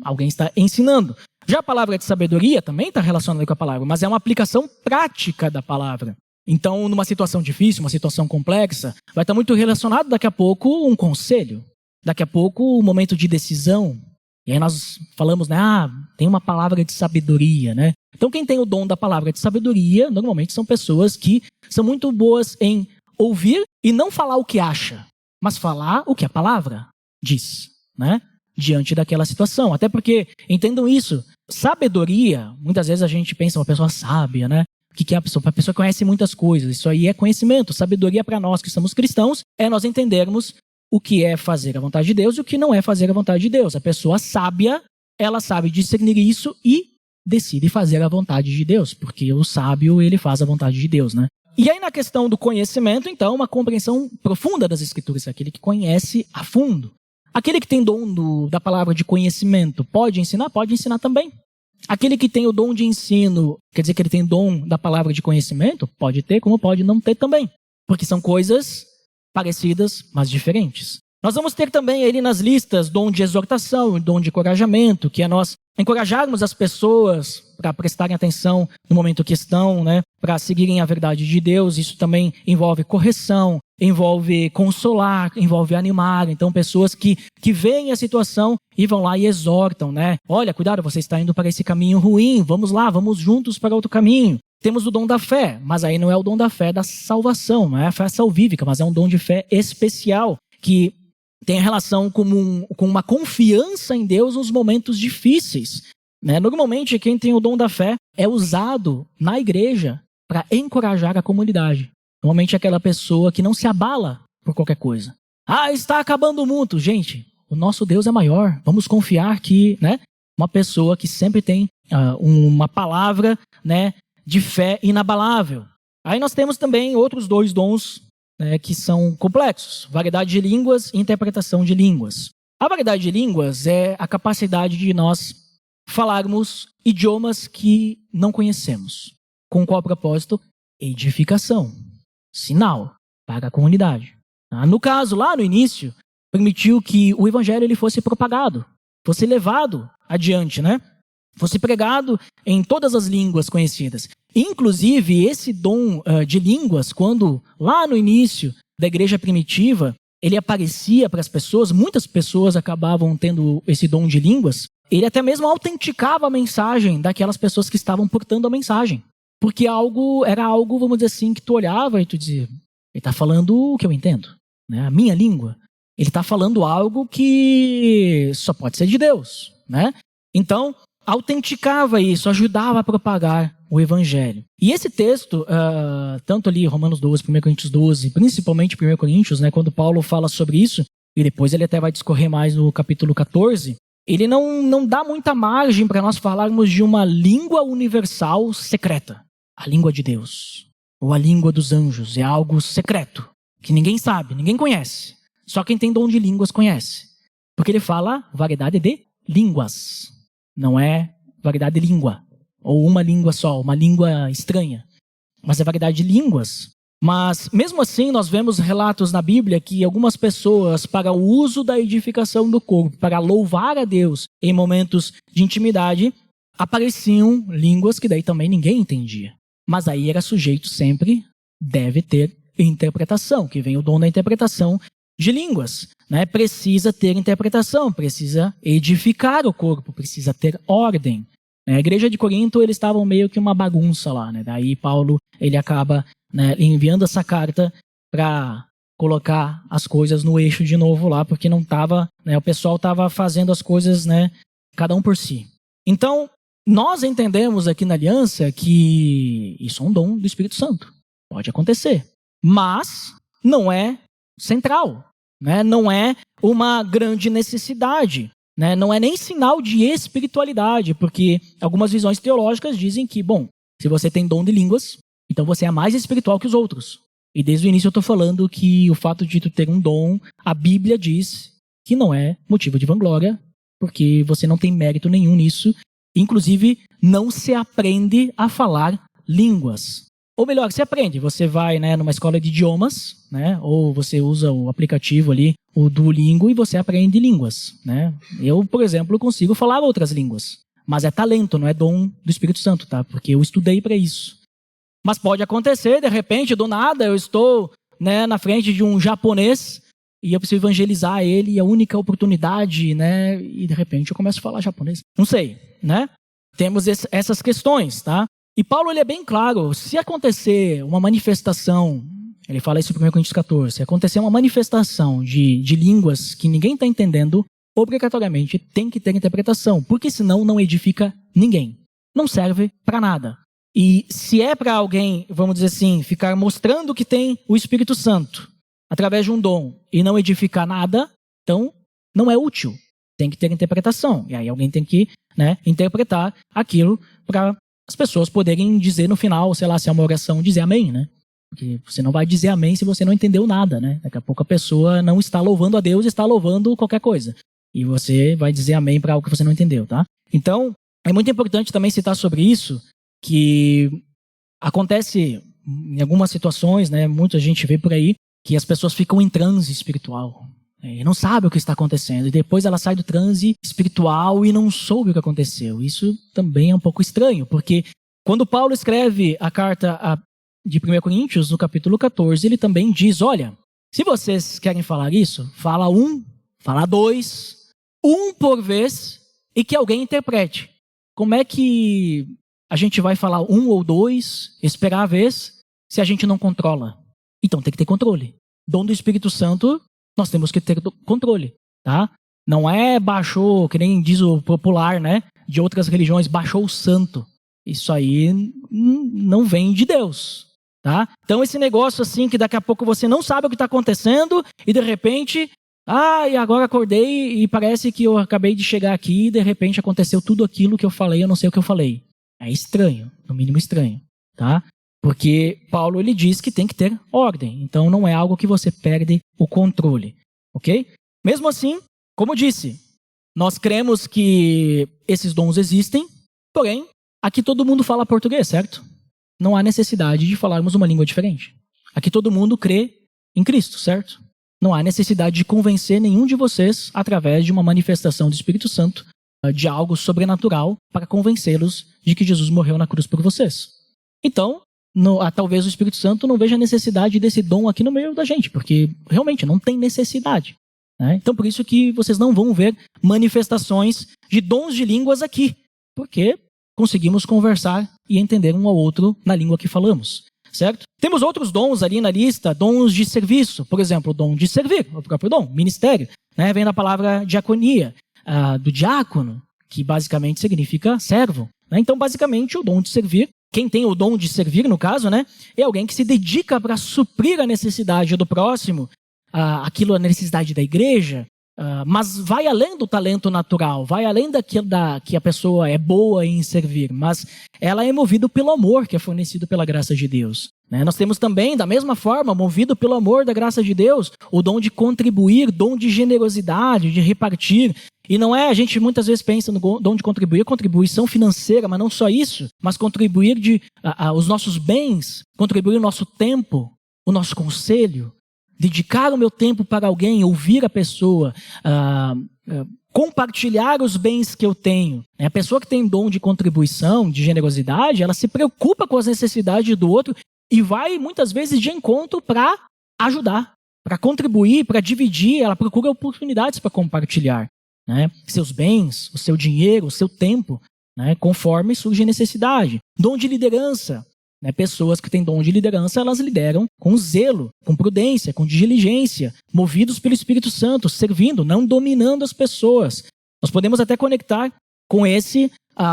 alguém está ensinando. Já a palavra de sabedoria também está relacionada com a palavra, mas é uma aplicação prática da palavra. Então, numa situação difícil, uma situação complexa, vai estar muito relacionado daqui a pouco um conselho, daqui a pouco um momento de decisão. E aí nós falamos, né, tem uma palavra de sabedoria, né? Então, quem tem o dom da palavra de sabedoria, normalmente são pessoas que são muito boas em ouvir e não falar o que acha, mas falar o que a palavra diz, né? Diante daquela situação. Até porque, entendam isso, sabedoria, muitas vezes a gente pensa uma pessoa sábia, né? O que é a pessoa? A pessoa conhece muitas coisas, isso aí é conhecimento. Sabedoria para nós que somos cristãos é nós entendermos o que é fazer a vontade de Deus e o que não é fazer a vontade de Deus. A pessoa sábia, ela sabe discernir isso e decide fazer a vontade de Deus, porque o sábio, ele faz a vontade de Deus, né? E aí na questão do conhecimento, então, uma compreensão profunda das Escrituras, aquele que conhece a fundo. Aquele que tem dom da palavra de conhecimento, pode ensinar? Pode ensinar também. Aquele que tem o dom de ensino, quer dizer que ele tem dom da palavra de conhecimento? Pode ter, como pode não ter também. Porque são coisas parecidas, mas diferentes. Nós vamos ter também ali nas listas dom de exortação, dom de encorajamento, que é nós encorajarmos as pessoas para prestarem atenção no momento que estão, né, para seguirem a verdade de Deus. Isso também envolve correção, envolve consolar, envolve animar. Então, pessoas que veem a situação e vão lá e exortam, né? Olha, cuidado, você está indo para esse caminho ruim, vamos lá, vamos juntos para outro caminho. Temos o dom da fé, mas aí não é o dom da fé da salvação, não é a fé salvífica, mas é um dom de fé especial, que tem relação com uma confiança em Deus nos momentos difíceis, né? Normalmente, quem tem o dom da fé é usado na igreja para encorajar a comunidade. Normalmente é aquela pessoa que não se abala por qualquer coisa. Está acabando o mundo. Gente, o nosso Deus é maior. Vamos confiar que, né, uma pessoa que sempre tem uma palavra, né, de fé inabalável. Aí nós temos também outros dois dons, né, que são complexos. Variedade de línguas e interpretação de línguas. A variedade de línguas é a capacidade de nós falarmos idiomas que não conhecemos. Com qual propósito? Edificação. Sinal para a comunidade. No caso, lá no início, permitiu que o evangelho ele fosse propagado, fosse levado adiante, né? Fosse pregado em todas as línguas conhecidas. Inclusive, esse dom de línguas, quando lá no início da igreja primitiva, ele aparecia para as pessoas, muitas pessoas acabavam tendo esse dom de línguas, ele até mesmo autenticava a mensagem daquelas pessoas que estavam portando a mensagem. Porque era algo, vamos dizer assim, que tu olhava e tu dizia, ele está falando o que eu entendo, né? A minha língua. Ele está falando algo que só pode ser de Deus, né? Então, autenticava isso, ajudava a propagar o evangelho. E esse texto, tanto ali Romanos 12, 1 Coríntios 12, principalmente 1 Coríntios, né, quando Paulo fala sobre isso, e depois ele até vai discorrer mais no capítulo 14, ele não dá muita margem para nós falarmos de uma língua universal secreta. A língua de Deus, ou a língua dos anjos, é algo secreto, que ninguém sabe, ninguém conhece. Só quem tem dom de línguas conhece. Porque ele fala variedade de línguas. Não é variedade de língua, ou uma língua só, uma língua estranha. Mas é variedade de línguas. Mas, mesmo assim, nós vemos relatos na Bíblia que algumas pessoas, para o uso da edificação do corpo, para louvar a Deus em momentos de intimidade, apareciam línguas que daí também ninguém entendia. Mas aí era sujeito sempre, deve ter interpretação, que vem o dom da interpretação de línguas, né? Precisa ter interpretação, precisa edificar o corpo, precisa ter ordem. A igreja de Corinto, eles estavam meio que uma bagunça lá, né? Daí Paulo, ele acaba, né, enviando essa carta para colocar as coisas no eixo de novo lá, porque não estava, né, o pessoal estava fazendo as coisas, né, cada um por si. Então, nós entendemos aqui na Aliança que isso é um dom do Espírito Santo. Pode acontecer. Mas não é central, né? Não é uma grande necessidade, né? Não é nem sinal de espiritualidade, porque algumas visões teológicas dizem que, bom, se você tem dom de línguas, então você é mais espiritual que os outros. E desde o início eu estou falando que o fato de tu ter um dom, a Bíblia diz que não é motivo de vanglória, porque você não tem mérito nenhum nisso. Inclusive, não se aprende a falar línguas. Ou melhor, se aprende, você vai, né, numa escola de idiomas, né, ou você usa o aplicativo ali, o Duolingo, e você aprende línguas, né? Eu, por exemplo, consigo falar outras línguas, Mas é talento, não é dom do Espírito Santo, tá? Porque eu estudei para isso. Mas pode acontecer, de repente, do nada, eu estou, né, na frente de um japonês e eu preciso evangelizar ele, e a única oportunidade, né, e de repente eu começo a falar japonês. Não sei, né? Temos essas questões, tá? E Paulo, ele é bem claro, se acontecer uma manifestação, ele fala isso em 1 Coríntios 14, se acontecer uma manifestação de línguas que ninguém está entendendo, obrigatoriamente tem que ter interpretação, porque senão não edifica ninguém. Não serve para nada. E se é para alguém, vamos dizer assim, ficar mostrando que tem o Espírito Santo através de um dom e não edificar nada, então não é útil. Tem que ter interpretação. E aí alguém tem que, né, interpretar aquilo para as pessoas poderem dizer no final, sei lá, se é uma oração, dizer amém, né? Porque você não vai dizer amém se você não entendeu nada, né? Daqui a pouco a pessoa não está louvando a Deus, está louvando qualquer coisa. E você vai dizer amém para algo que você não entendeu, tá? Então, é muito importante também citar sobre isso, que acontece em algumas situações, né? Muita gente vê por aí que as pessoas ficam em transe espiritual. E não sabe o que está acontecendo. E depois ela sai do transe espiritual e não soube o que aconteceu. Isso também é um pouco estranho, porque quando Paulo escreve a carta de 1 Coríntios, no capítulo 14, ele também diz, olha, se vocês querem falar isso, fala um, fala dois, um por vez, e que alguém interprete. Como é que a gente vai falar um ou dois, esperar a vez, se a gente não controla? Então tem que ter controle. Dom do Espírito Santo, nós temos que ter controle, tá? Não é baixou, que nem diz o popular, né? De outras religiões, baixou o santo. Isso aí não vem de Deus, tá? Então esse negócio assim, que daqui a pouco você não sabe o que está acontecendo e de repente, e agora acordei e parece que eu acabei de chegar aqui e de repente aconteceu tudo aquilo que eu falei, eu não sei o que eu falei. É estranho, no mínimo estranho, tá? Porque Paulo, ele diz que tem que ter ordem. Então não é algo que você perde o controle, ok? Mesmo assim, como disse, nós cremos que esses dons existem, porém, aqui todo mundo fala português, certo? Não há necessidade de falarmos uma língua diferente. Aqui todo mundo crê em Cristo, certo? Não há necessidade de convencer nenhum de vocês através de uma manifestação do Espírito Santo, de algo sobrenatural, para convencê-los de que Jesus morreu na cruz por vocês. Então, talvez o Espírito Santo não veja a necessidade desse dom aqui no meio da gente, porque realmente não tem necessidade, né? Então por isso que vocês não vão ver manifestações de dons de línguas aqui, porque conseguimos conversar e entender um ao outro na língua que falamos, certo? Temos outros dons ali na lista, dons de serviço, por exemplo, o dom de servir, o próprio dom, ministério, né? Vem da palavra diaconia, do diácono, que basicamente significa servo, né? Então basicamente o dom de servir, quem tem o dom de servir, no caso, né, é alguém que se dedica para suprir a necessidade do próximo, aquilo, a necessidade da igreja, mas vai além do talento natural, vai além daquilo que a pessoa é boa em servir, mas ela é movida pelo amor que é fornecido pela graça de Deus, né? Nós temos também, da mesma forma, movido pelo amor da graça de Deus, o dom de contribuir, dom de generosidade, de repartir. E não é, a gente muitas vezes pensa no dom de contribuir, contribuição financeira, mas não só isso, mas contribuir os nossos bens, contribuir o nosso tempo, o nosso conselho, dedicar o meu tempo para alguém, ouvir a pessoa, compartilhar os bens que eu tenho. A pessoa que tem dom de contribuição, de generosidade, ela se preocupa com as necessidades do outro e vai muitas vezes de encontro para ajudar, para contribuir, para dividir, ela procura oportunidades para compartilhar, né, seus bens, o seu dinheiro, o seu tempo, né, conforme surge necessidade. Dom de liderança, né, pessoas que têm dom de liderança, elas lideram com zelo, com prudência, com diligência, movidos pelo Espírito Santo, servindo, não dominando as pessoas. Nós podemos até conectar com esse,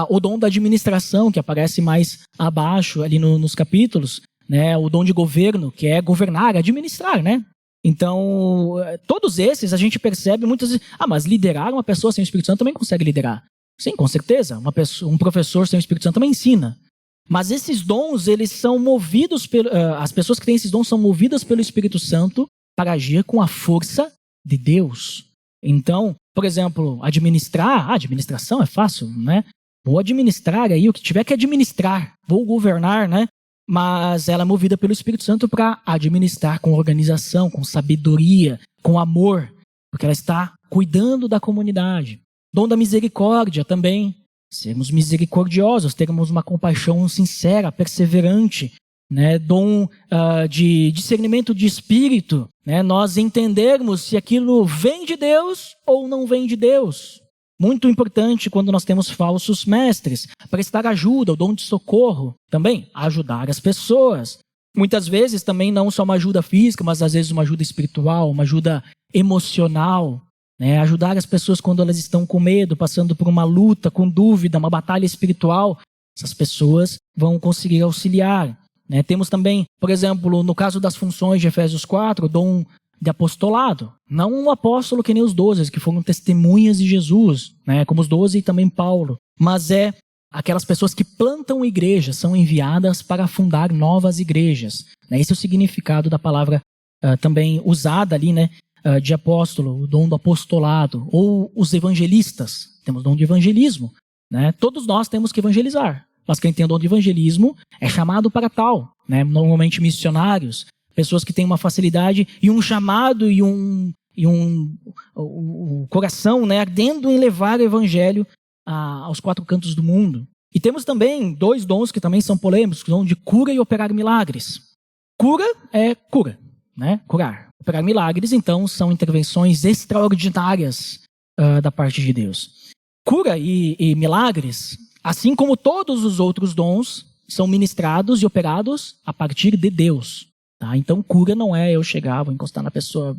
o dom da administração, que aparece mais abaixo ali nos capítulos, né, o dom de governo, que é governar, administrar, né? Então, todos esses a gente percebe muitas vezes, mas liderar uma pessoa sem o Espírito Santo também consegue liderar. Sim, com certeza. Um professor sem o Espírito Santo também ensina. Mas esses dons, eles são movidos as pessoas que têm esses dons são movidas pelo Espírito Santo para agir com a força de Deus. Então, por exemplo, administração é fácil, né? Vou administrar aí o que tiver que administrar, vou governar, né? Mas ela é movida pelo Espírito Santo para administrar com organização, com sabedoria, com amor, porque ela está cuidando da comunidade. Dom da misericórdia também, sermos misericordiosos, termos uma compaixão sincera, perseverante, né? Dom de discernimento de espírito, né? Nós entendermos se aquilo vem de Deus ou não vem de Deus. Muito importante quando nós temos falsos mestres. Prestar ajuda, o dom de socorro, também ajudar as pessoas. Muitas vezes também não só uma ajuda física, mas às vezes uma ajuda espiritual, uma ajuda emocional, né? Ajudar as pessoas quando elas estão com medo, passando por uma luta, com dúvida, uma batalha espiritual. Essas pessoas vão conseguir auxiliar, né? Temos também, por exemplo, no caso das funções de Efésios 4, o dom de apostolado. Não um apóstolo que nem os 12, que foram testemunhas de Jesus, né? Como os 12 e também Paulo. Mas é aquelas pessoas que plantam igrejas, são enviadas para fundar novas igrejas, né? Esse é o significado da palavra também usada ali, né? De apóstolo, o dom do apostolado. Ou os evangelistas, temos dom de evangelismo, né? Todos nós temos que evangelizar. Mas quem tem o dom de evangelismo é chamado para tal, né? Normalmente missionários, pessoas que têm uma facilidade e um chamado e o coração, né, ardendo em levar o evangelho aos 4 cantos do mundo. E temos também 2 dons que também são polêmicos, o dom de cura e operar milagres. Cura é cura, né? Curar. Operar milagres, então, são intervenções extraordinárias da parte de Deus. Cura e milagres, assim como todos os outros dons, são ministrados e operados a partir de Deus. Tá? Então, cura não é eu chegar, vou encostar na pessoa,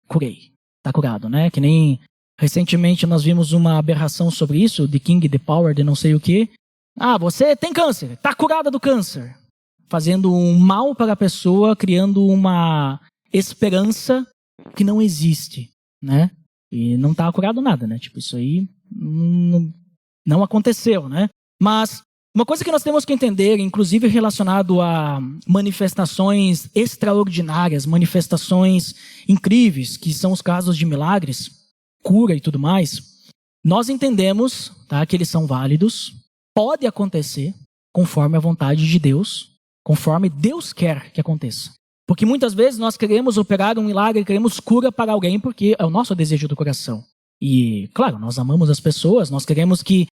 curei, tá curado, né? Que nem recentemente nós vimos uma aberração sobre isso, de King, The Power, de não sei o quê. Ah, você tem câncer, tá curada do câncer. Fazendo um mal para a pessoa, criando uma esperança que não existe, né? E não tá curado nada, né? Tipo, isso aí não aconteceu, né? Mas uma coisa que nós temos que entender, inclusive relacionado a manifestações extraordinárias, manifestações incríveis, que são os casos de milagres, cura e tudo mais, nós entendemos, tá, que eles são válidos, pode acontecer conforme a vontade de Deus, conforme Deus quer que aconteça. Porque muitas vezes nós queremos operar um milagre, queremos cura para alguém porque é o nosso desejo do coração. E, claro, nós amamos as pessoas, nós queremos que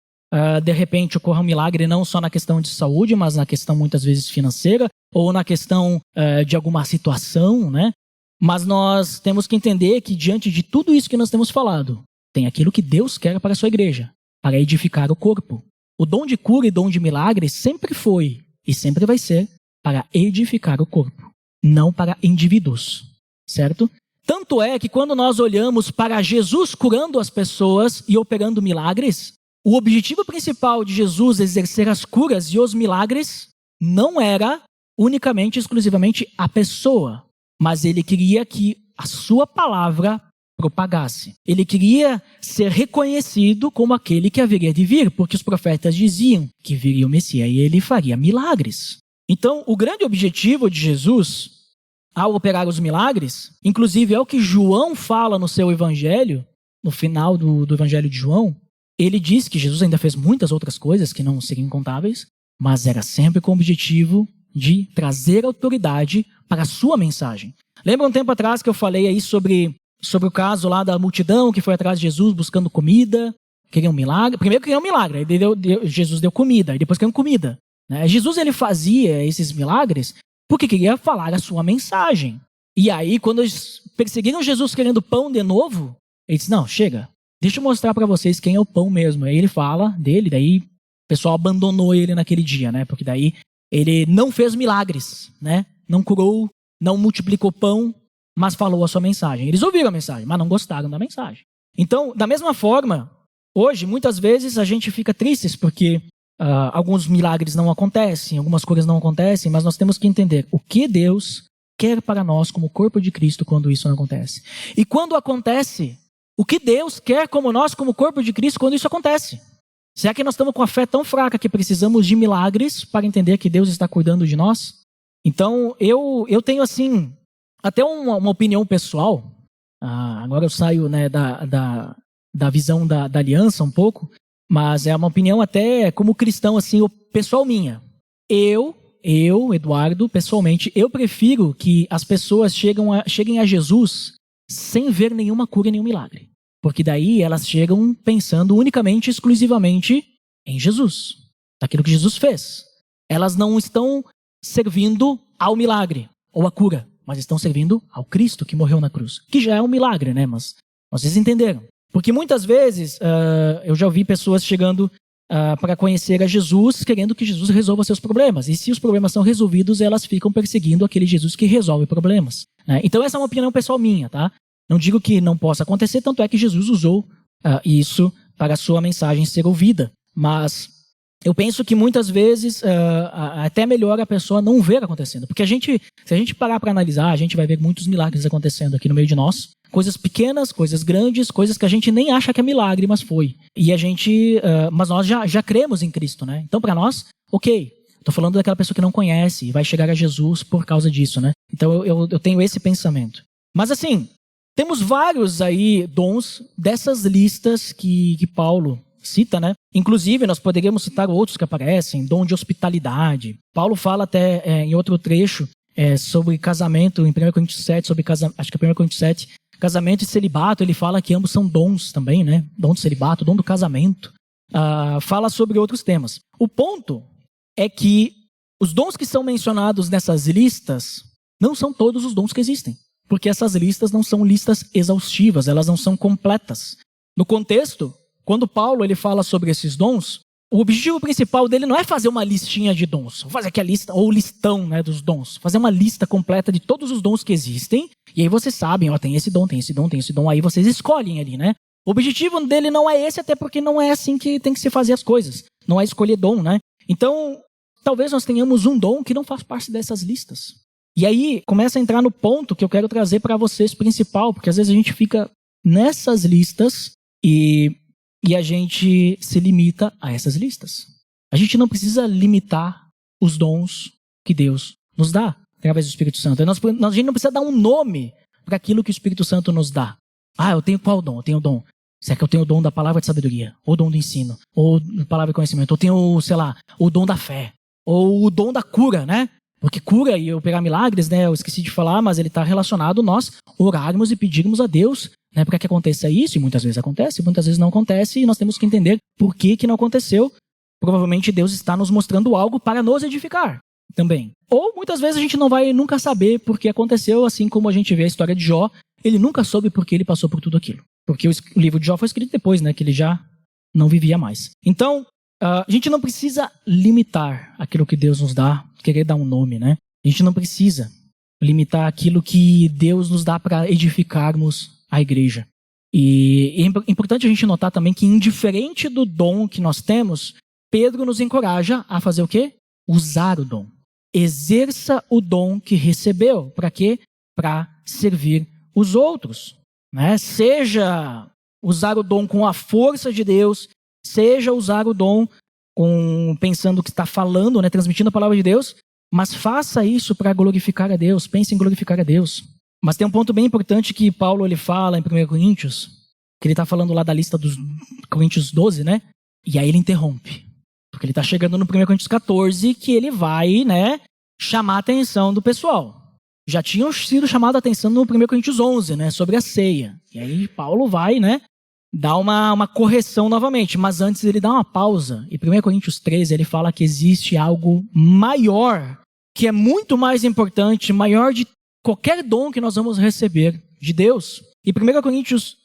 de repente ocorra um milagre não só na questão de saúde, mas na questão muitas vezes financeira, ou na questão de alguma situação, né? Mas nós temos que entender que diante de tudo isso que nós temos falado, tem aquilo que Deus quer para a sua igreja, para edificar o corpo. O dom de cura e dom de milagre sempre foi e sempre vai ser para edificar o corpo, não para indivíduos, certo? Tanto é que quando nós olhamos para Jesus curando as pessoas e operando milagres, o objetivo principal de Jesus exercer as curas e os milagres não era unicamente, exclusivamente a pessoa, mas ele queria que a sua palavra propagasse. Ele queria ser reconhecido como aquele que haveria de vir, porque os profetas diziam que viria o Messias e ele faria milagres. Então, o grande objetivo de Jesus, ao operar os milagres, inclusive é o que João fala no seu evangelho, no final do evangelho de João. Ele diz que Jesus ainda fez muitas outras coisas que não seriam incontáveis, mas era sempre com o objetivo de trazer autoridade para a sua mensagem. Lembra um tempo atrás que eu falei aí sobre o caso lá da multidão que foi atrás de Jesus buscando comida, queriam um milagre? Primeiro queriam um milagre, aí Jesus deu comida, e depois queriam comida. Né? Jesus ele fazia esses milagres porque queria falar a sua mensagem. E aí quando eles perseguiram Jesus querendo pão de novo, ele disse, não, chega. Deixa eu mostrar para vocês quem é o pão mesmo. Aí ele fala dele, daí o pessoal abandonou ele naquele dia, né? Porque daí ele não fez milagres, né? Não curou, não multiplicou pão, mas falou a sua mensagem. Eles ouviram a mensagem, mas não gostaram da mensagem. Então, da mesma forma, hoje, muitas vezes a gente fica tristes porque alguns milagres não acontecem, algumas coisas não acontecem, mas nós temos que entender o que Deus quer para nós como corpo de Cristo quando isso não acontece. E quando acontece, o que Deus quer como nós, como corpo de Cristo, quando isso acontece? Será que nós estamos com a fé tão fraca que precisamos de milagres para entender que Deus está cuidando de nós? Então, eu tenho assim, até uma opinião pessoal, agora eu saio, né, da visão da aliança um pouco, mas é uma opinião até como cristão, assim, pessoal minha. Eu, Eduardo, pessoalmente, eu prefiro que as pessoas cheguem a Jesus sem ver nenhuma cura e nenhum milagre. Porque daí elas chegam pensando unicamente, exclusivamente em Jesus, naquilo que Jesus fez. Elas não estão servindo ao milagre ou à cura, mas estão servindo ao Cristo que morreu na cruz. Que já é um milagre, né? Mas vocês entenderam. Porque muitas vezes eu já ouvi pessoas chegando para conhecer a Jesus, querendo que Jesus resolva seus problemas. E se os problemas são resolvidos, elas ficam perseguindo aquele Jesus que resolve problemas, né? Então essa é uma opinião pessoal minha, tá? Não digo que não possa acontecer, tanto é que Jesus usou isso para a sua mensagem ser ouvida. Mas eu penso que muitas vezes até melhor a pessoa não ver acontecendo. Porque se a gente parar para analisar, a gente vai ver muitos milagres acontecendo aqui no meio de nós. Coisas pequenas, coisas grandes, coisas que a gente nem acha que é milagre, mas foi. E mas nós já cremos em Cristo, né? Então para nós, ok. Estou falando daquela pessoa que não conhece e vai chegar a Jesus por causa disso, né? Então eu tenho esse pensamento. Mas assim, temos vários aí dons dessas listas que Paulo cita, né? Inclusive, nós poderíamos citar outros que aparecem, dom de hospitalidade. Paulo fala até em outro trecho sobre casamento, em 1 Coríntios 7, acho que é 1 Coríntios 7, casamento e celibato, ele fala que ambos são dons também, né? Dom do celibato, dom do casamento. Fala sobre outros temas. O ponto é que os dons que são mencionados nessas listas não são todos os dons que existem. Porque essas listas não são listas exaustivas, elas não são completas. No contexto, quando Paulo ele fala sobre esses dons, o objetivo principal dele não é fazer uma listinha de dons, fazer aqui a lista, ou listão, né, dos dons, fazer uma lista completa de todos os dons que existem, e aí vocês sabem, tem esse dom, tem esse dom, tem esse dom, aí vocês escolhem ali, né? O objetivo dele não é esse, até porque não é assim que tem que se fazer as coisas, não é escolher dom, né? Então, talvez nós tenhamos um dom que não faz parte dessas listas. E aí começa a entrar no ponto que eu quero trazer para vocês principal, porque às vezes a gente fica nessas listas e a gente se limita a essas listas. A gente não precisa limitar os dons que Deus nos dá através do Espírito Santo. A gente não precisa dar um nome para aquilo que o Espírito Santo nos dá. Eu tenho qual dom? Eu tenho o dom. Será que eu tenho o dom da palavra de sabedoria? Ou o dom do ensino? Ou da palavra de conhecimento? Ou tenho, sei lá, o dom da fé? Ou o dom da cura, né? Porque cura e operar milagres, né? Eu esqueci de falar, mas ele está relacionado nós orarmos e pedirmos a Deus, né, para que aconteça isso, e muitas vezes acontece, muitas vezes não acontece, e nós temos que entender por que não aconteceu. Provavelmente Deus está nos mostrando algo para nos edificar também. Ou muitas vezes a gente não vai nunca saber por que aconteceu, assim como a gente vê a história de Jó, ele nunca soube por que ele passou por tudo aquilo. Porque o livro de Jó foi escrito depois, né, que ele já não vivia mais. Então, a gente não precisa limitar aquilo que Deus nos dá, querer dar um nome, né? A gente não precisa limitar aquilo que Deus nos dá para edificarmos a igreja. E é importante a gente notar também que, indiferente do dom que nós temos, Pedro nos encoraja a fazer o quê? Usar o dom. Exerça o dom que recebeu. Para quê? Para servir os outros, né? Seja usar o dom com a força de Deus, seja usar o dom pensando que está falando, né, transmitindo a palavra de Deus, mas faça isso para glorificar a Deus, pense em glorificar a Deus. Mas tem um ponto bem importante que Paulo ele fala em 1 Coríntios, que ele está falando lá da lista dos Coríntios 12, né? E aí ele interrompe, porque ele está chegando no 1 Coríntios 14, que ele vai, né, chamar a atenção do pessoal. Já tinham sido chamado a atenção no 1 Coríntios 11, né, sobre a ceia. E aí Paulo vai, né, dá uma correção novamente, mas antes ele dá uma pausa. E 1 Coríntios 13 ele fala que existe algo maior, que é muito mais importante, maior de qualquer dom que nós vamos receber de Deus. E 1 Coríntios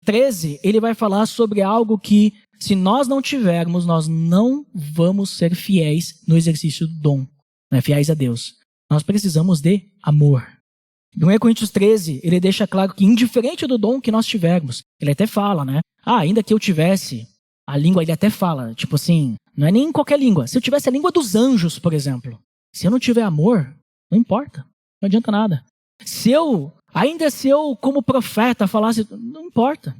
13 ele vai falar sobre algo que, se nós não tivermos, nós não vamos ser fiéis no exercício do dom, né? Fiéis a Deus. Nós precisamos de amor. 1 Coríntios 13, ele deixa claro que, indiferente do dom que nós tivermos, ele até fala, né? Ainda que eu tivesse a língua, ele até fala, tipo assim, não é nem qualquer língua. Se eu tivesse a língua dos anjos, por exemplo, se eu não tiver amor, não importa, não adianta nada. Ainda se eu, como profeta, falasse, não importa.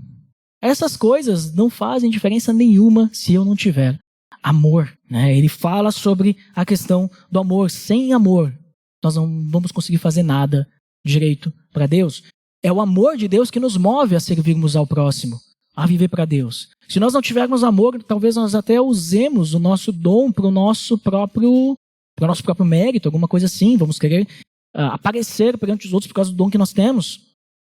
Essas coisas não fazem diferença nenhuma se eu não tiver amor, né? Ele fala sobre a questão do amor. Sem amor, nós não vamos conseguir fazer nada direito para Deus. É o amor de Deus que nos move a servirmos ao próximo, a viver para Deus. Se nós não tivermos amor, talvez nós até usemos o nosso dom para o nosso próprio mérito, alguma coisa assim. Vamos querer aparecer perante os outros por causa do dom que nós temos.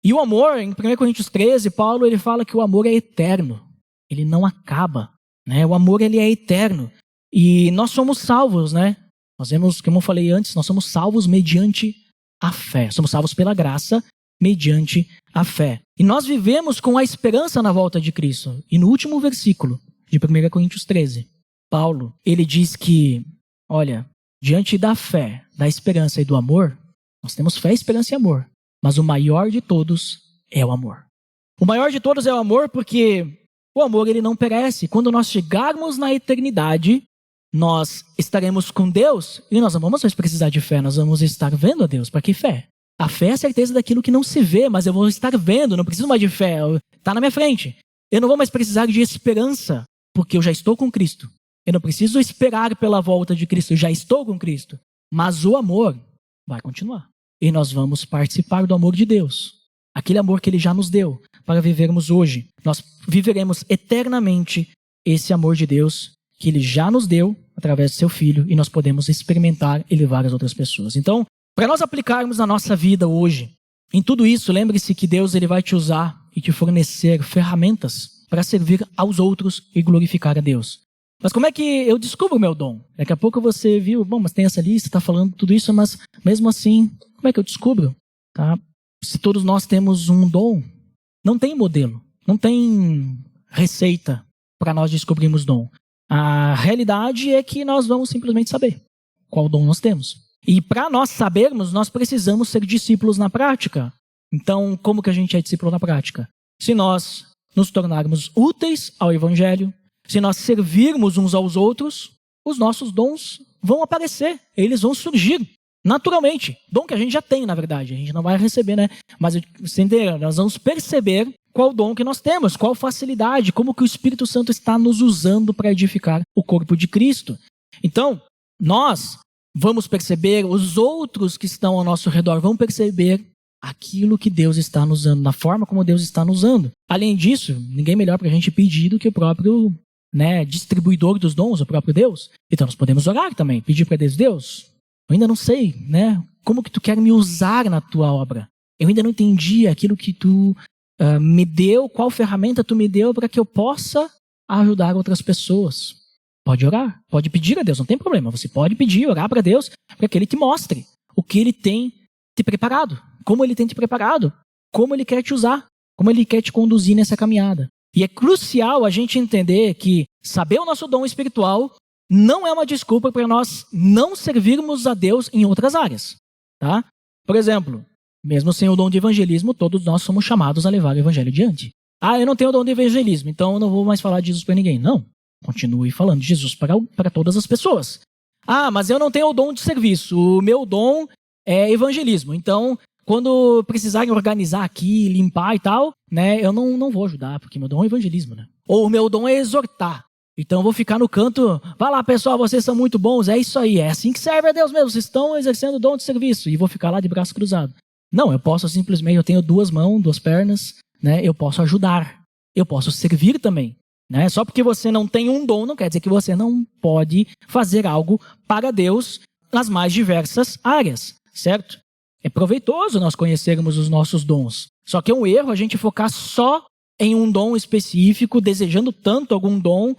E o amor, em 1 Coríntios 13, Paulo ele fala que o amor é eterno. Ele não acaba, né? O amor ele é eterno. E nós somos salvos, né? Nós vemos, como eu falei antes, nós somos salvos mediante a fé. Somos salvos pela graça mediante a fé. E nós vivemos com a esperança na volta de Cristo. E no último versículo de 1 Coríntios 13, Paulo, ele diz que, olha, diante da fé, da esperança e do amor, nós temos fé, esperança e amor. Mas o maior de todos é o amor. O maior de todos é o amor porque o amor ele não perece. Quando nós chegarmos na eternidade, nós estaremos com Deus e nós não vamos mais precisar de fé, nós vamos estar vendo a Deus. Para que fé? A fé é a certeza daquilo que não se vê, mas eu vou estar vendo, não preciso mais de fé, está na minha frente. Eu não vou mais precisar de esperança, porque eu já estou com Cristo. Eu não preciso esperar pela volta de Cristo, eu já estou com Cristo. Mas o amor vai continuar. E nós vamos participar do amor de Deus. Aquele amor que Ele já nos deu para vivermos hoje. Nós viveremos eternamente esse amor de Deus que Ele já nos deu através do Seu Filho e nós podemos experimentar e levar às outras pessoas. Então, para nós aplicarmos na nossa vida hoje, em tudo isso, lembre-se que Deus ele vai te usar e te fornecer ferramentas para servir aos outros e glorificar a Deus. Mas como é que eu descubro o meu dom? Daqui a pouco você viu, bom, mas tem essa lista, está falando tudo isso, mas mesmo assim, como é que eu descubro? Tá? Se todos nós temos um dom, não tem modelo, não tem receita para nós descobrirmos dom. A realidade é que nós vamos simplesmente saber qual dom nós temos. E para nós sabermos, nós precisamos ser discípulos na prática. Então, como que a gente é discípulo na prática? Se nós nos tornarmos úteis ao Evangelho, se nós servirmos uns aos outros, os nossos dons vão aparecer, eles vão surgir naturalmente. Dom que a gente já tem, na verdade, a gente não vai receber, né? Mas nós vamos perceber qual dom que nós temos, qual facilidade, como que o Espírito Santo está nos usando para edificar o corpo de Cristo. Então, nós vamos perceber, os outros que estão ao nosso redor vão perceber aquilo que Deus está nos usando, na forma como Deus está nos usando. Além disso, ninguém melhor para a gente pedir do que o próprio distribuidor dos dons, o próprio Deus. Então nós podemos orar também, pedir para Deus, eu ainda não sei, como que tu quer me usar na tua obra? Eu ainda não entendi aquilo que tu me deu, qual ferramenta tu me deu para que eu possa ajudar outras pessoas. Pode orar, pode pedir a Deus, não tem problema. Você pode pedir, orar para Deus, para que Ele te mostre o que Ele tem te preparado, como Ele tem te preparado, como Ele quer te usar, como Ele quer te conduzir nessa caminhada. E é crucial a gente entender que saber o nosso dom espiritual não é uma desculpa para nós não servirmos a Deus em outras áreas. Tá? Por exemplo, mesmo sem o dom de evangelismo, todos nós somos chamados a levar o evangelho adiante. Eu não tenho o dom de evangelismo, então eu não vou mais falar de Jesus para ninguém. Não. Continue falando de Jesus para todas as pessoas. Mas eu não tenho o dom de serviço. O meu dom é evangelismo. Então, quando precisarem organizar aqui, limpar e tal, eu não vou ajudar, porque meu dom é evangelismo. Ou o meu dom é exortar. Então eu vou ficar no canto, vai lá pessoal, vocês são muito bons, é isso aí, é assim que serve a Deus mesmo, vocês estão exercendo o dom de serviço. E vou ficar lá de braço cruzado. Não, eu posso simplesmente, eu tenho 2 mãos, 2 pernas, eu posso ajudar, eu posso servir também. Só porque você não tem um dom, não quer dizer que você não pode fazer algo para Deus nas mais diversas áreas, certo? É proveitoso nós conhecermos os nossos dons. Só que é um erro a gente focar só em um dom específico, desejando tanto algum dom,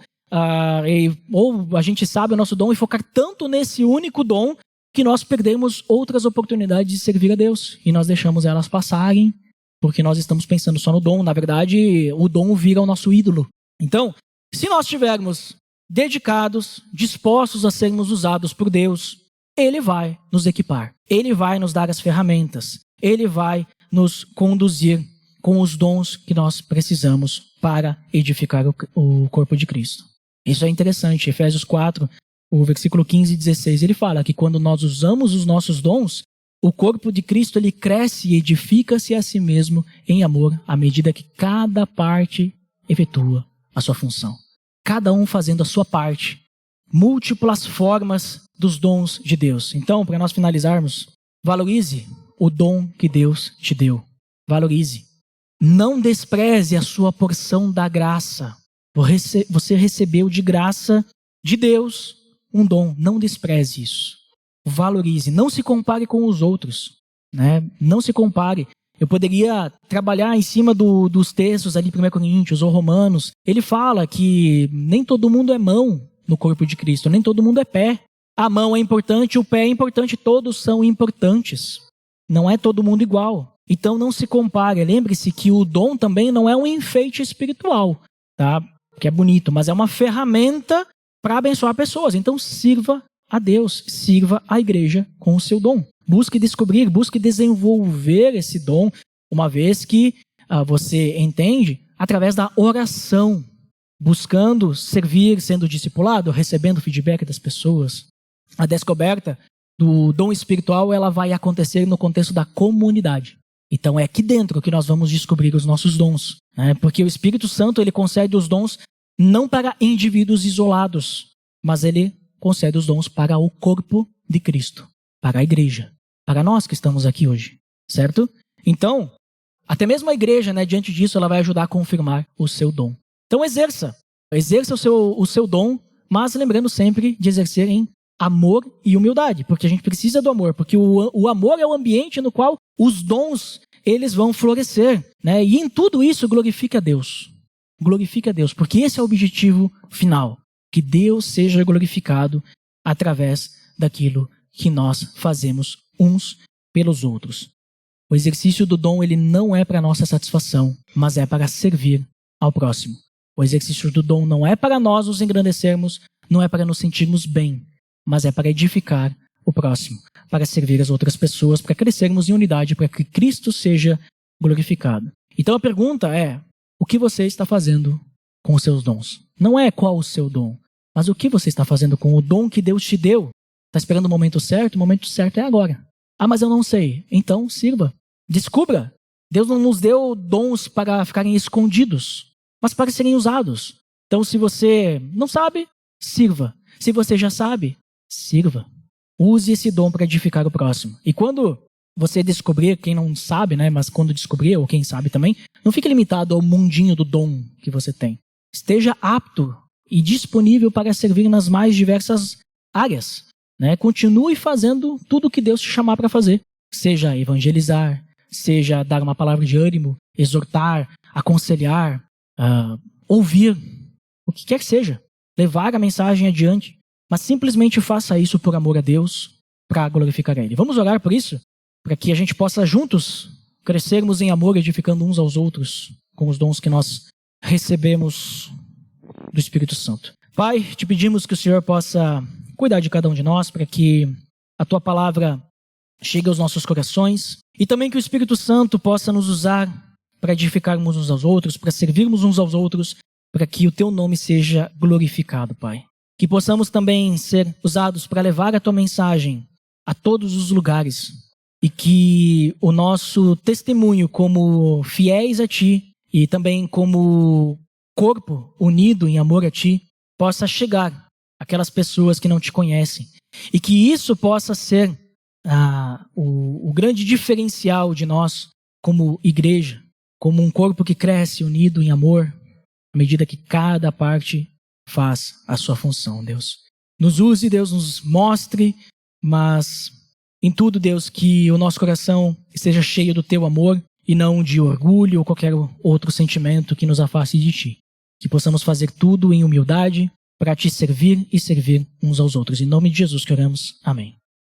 ou a gente sabe o nosso dom e focar tanto nesse único dom que nós perdemos outras oportunidades de servir a Deus. E nós deixamos elas passarem, porque nós estamos pensando só no dom. Na verdade, o dom vira o nosso ídolo. Então, se nós estivermos dedicados, dispostos a sermos usados por Deus, Ele vai nos equipar. Ele vai nos dar as ferramentas. Ele vai nos conduzir com os dons que nós precisamos para edificar o corpo de Cristo. Isso é interessante. Efésios 4, o versículo 15 e 16, ele fala que quando nós usamos os nossos dons, o corpo de Cristo ele cresce e edifica-se a si mesmo em amor, à medida que cada parte efetua a sua função. Cada um fazendo a sua parte. Múltiplas formas dos dons de Deus. Então, para nós finalizarmos, valorize o dom que Deus te deu. Valorize. Não despreze a sua porção da graça. Você recebeu de graça de Deus um dom. Não despreze isso. Valorize. Não se compare com os outros. Não se compare. Eu poderia trabalhar em cima dos textos ali, 1 Coríntios ou Romanos. Ele fala que nem todo mundo é mão no corpo de Cristo, nem todo mundo é pé. A mão é importante, o pé é importante, todos são importantes. Não é todo mundo igual. Então não se compare. Lembre-se que o dom também não é um enfeite espiritual, tá? Que é bonito, mas é uma ferramenta para abençoar pessoas. Então sirva a Deus, sirva a igreja com o seu dom. Busque descobrir, busque desenvolver esse dom, uma vez que você entende, através da oração, buscando servir, sendo discipulado, recebendo feedback das pessoas. A descoberta do dom espiritual, ela vai acontecer no contexto da comunidade. Então é aqui dentro que nós vamos descobrir os nossos dons, né? Porque o Espírito Santo, ele concede os dons não para indivíduos isolados, mas ele concede os dons para o corpo de Cristo, para a igreja, para nós que estamos aqui hoje, certo? Então, até mesmo a igreja, né, diante disso, ela vai ajudar a confirmar o seu dom. Então exerça o seu dom, mas lembrando sempre de exercer em amor e humildade, porque a gente precisa do amor, porque o amor é o ambiente no qual os dons, eles vão florescer, né? E em tudo isso glorifica a Deus. Glorifica a Deus, porque esse é o objetivo final, que Deus seja glorificado através daquilo que nós fazemos uns pelos outros. O exercício do dom, ele não é para nossa satisfação, mas é para servir ao próximo. O exercício do dom não é para nós nos engrandecermos, não é para nos sentirmos bem, mas é para edificar o próximo, para servir as outras pessoas, para crescermos em unidade, para que Cristo seja glorificado. Então a pergunta é, o que você está fazendo com os seus dons? Não é qual o seu dom, mas o que você está fazendo com o dom que Deus te deu? Está esperando o momento certo é agora. Ah, mas eu não sei. Então sirva, descubra. Deus não nos deu dons para ficarem escondidos, mas para serem usados. Então se você não sabe, sirva. Se você já sabe, sirva. Use esse dom para edificar o próximo. E quando você descobrir, quem não sabe, né, mas quando descobrir, ou quem sabe também, não fique limitado ao mundinho do dom que você tem. Esteja apto e disponível para servir nas mais diversas áreas, né? Continue fazendo tudo o que Deus te chamar para fazer. Seja evangelizar, seja dar uma palavra de ânimo, exortar, aconselhar, ouvir, o que quer que seja. Levar a mensagem adiante. Mas simplesmente faça isso por amor a Deus, para glorificar a Ele. Vamos orar por isso? Para que a gente possa juntos crescermos em amor, edificando uns aos outros, com os dons que nós recebemos do Espírito Santo. Pai, te pedimos que o Senhor possa cuidar de cada um de nós, para que a Tua palavra chegue aos nossos corações, e também que o Espírito Santo possa nos usar para edificarmos uns aos outros, para servirmos uns aos outros, para que o Teu nome seja glorificado, Pai. Que possamos também ser usados para levar a Tua mensagem a todos os lugares, e que o nosso testemunho como fiéis a Ti e também como corpo unido em amor a Ti possa chegar àquelas pessoas que não Te conhecem, e que isso possa ser o grande diferencial de nós como igreja, como um corpo que cresce unido em amor, à medida que cada parte faz a sua função, Deus. Nos use, Deus, nos mostre, mas em tudo, Deus, que o nosso coração esteja cheio do Teu amor e não de orgulho ou qualquer outro sentimento que nos afaste de Ti. Que possamos fazer tudo em humildade para Te servir e servir uns aos outros. Em nome de Jesus que oramos. Amém.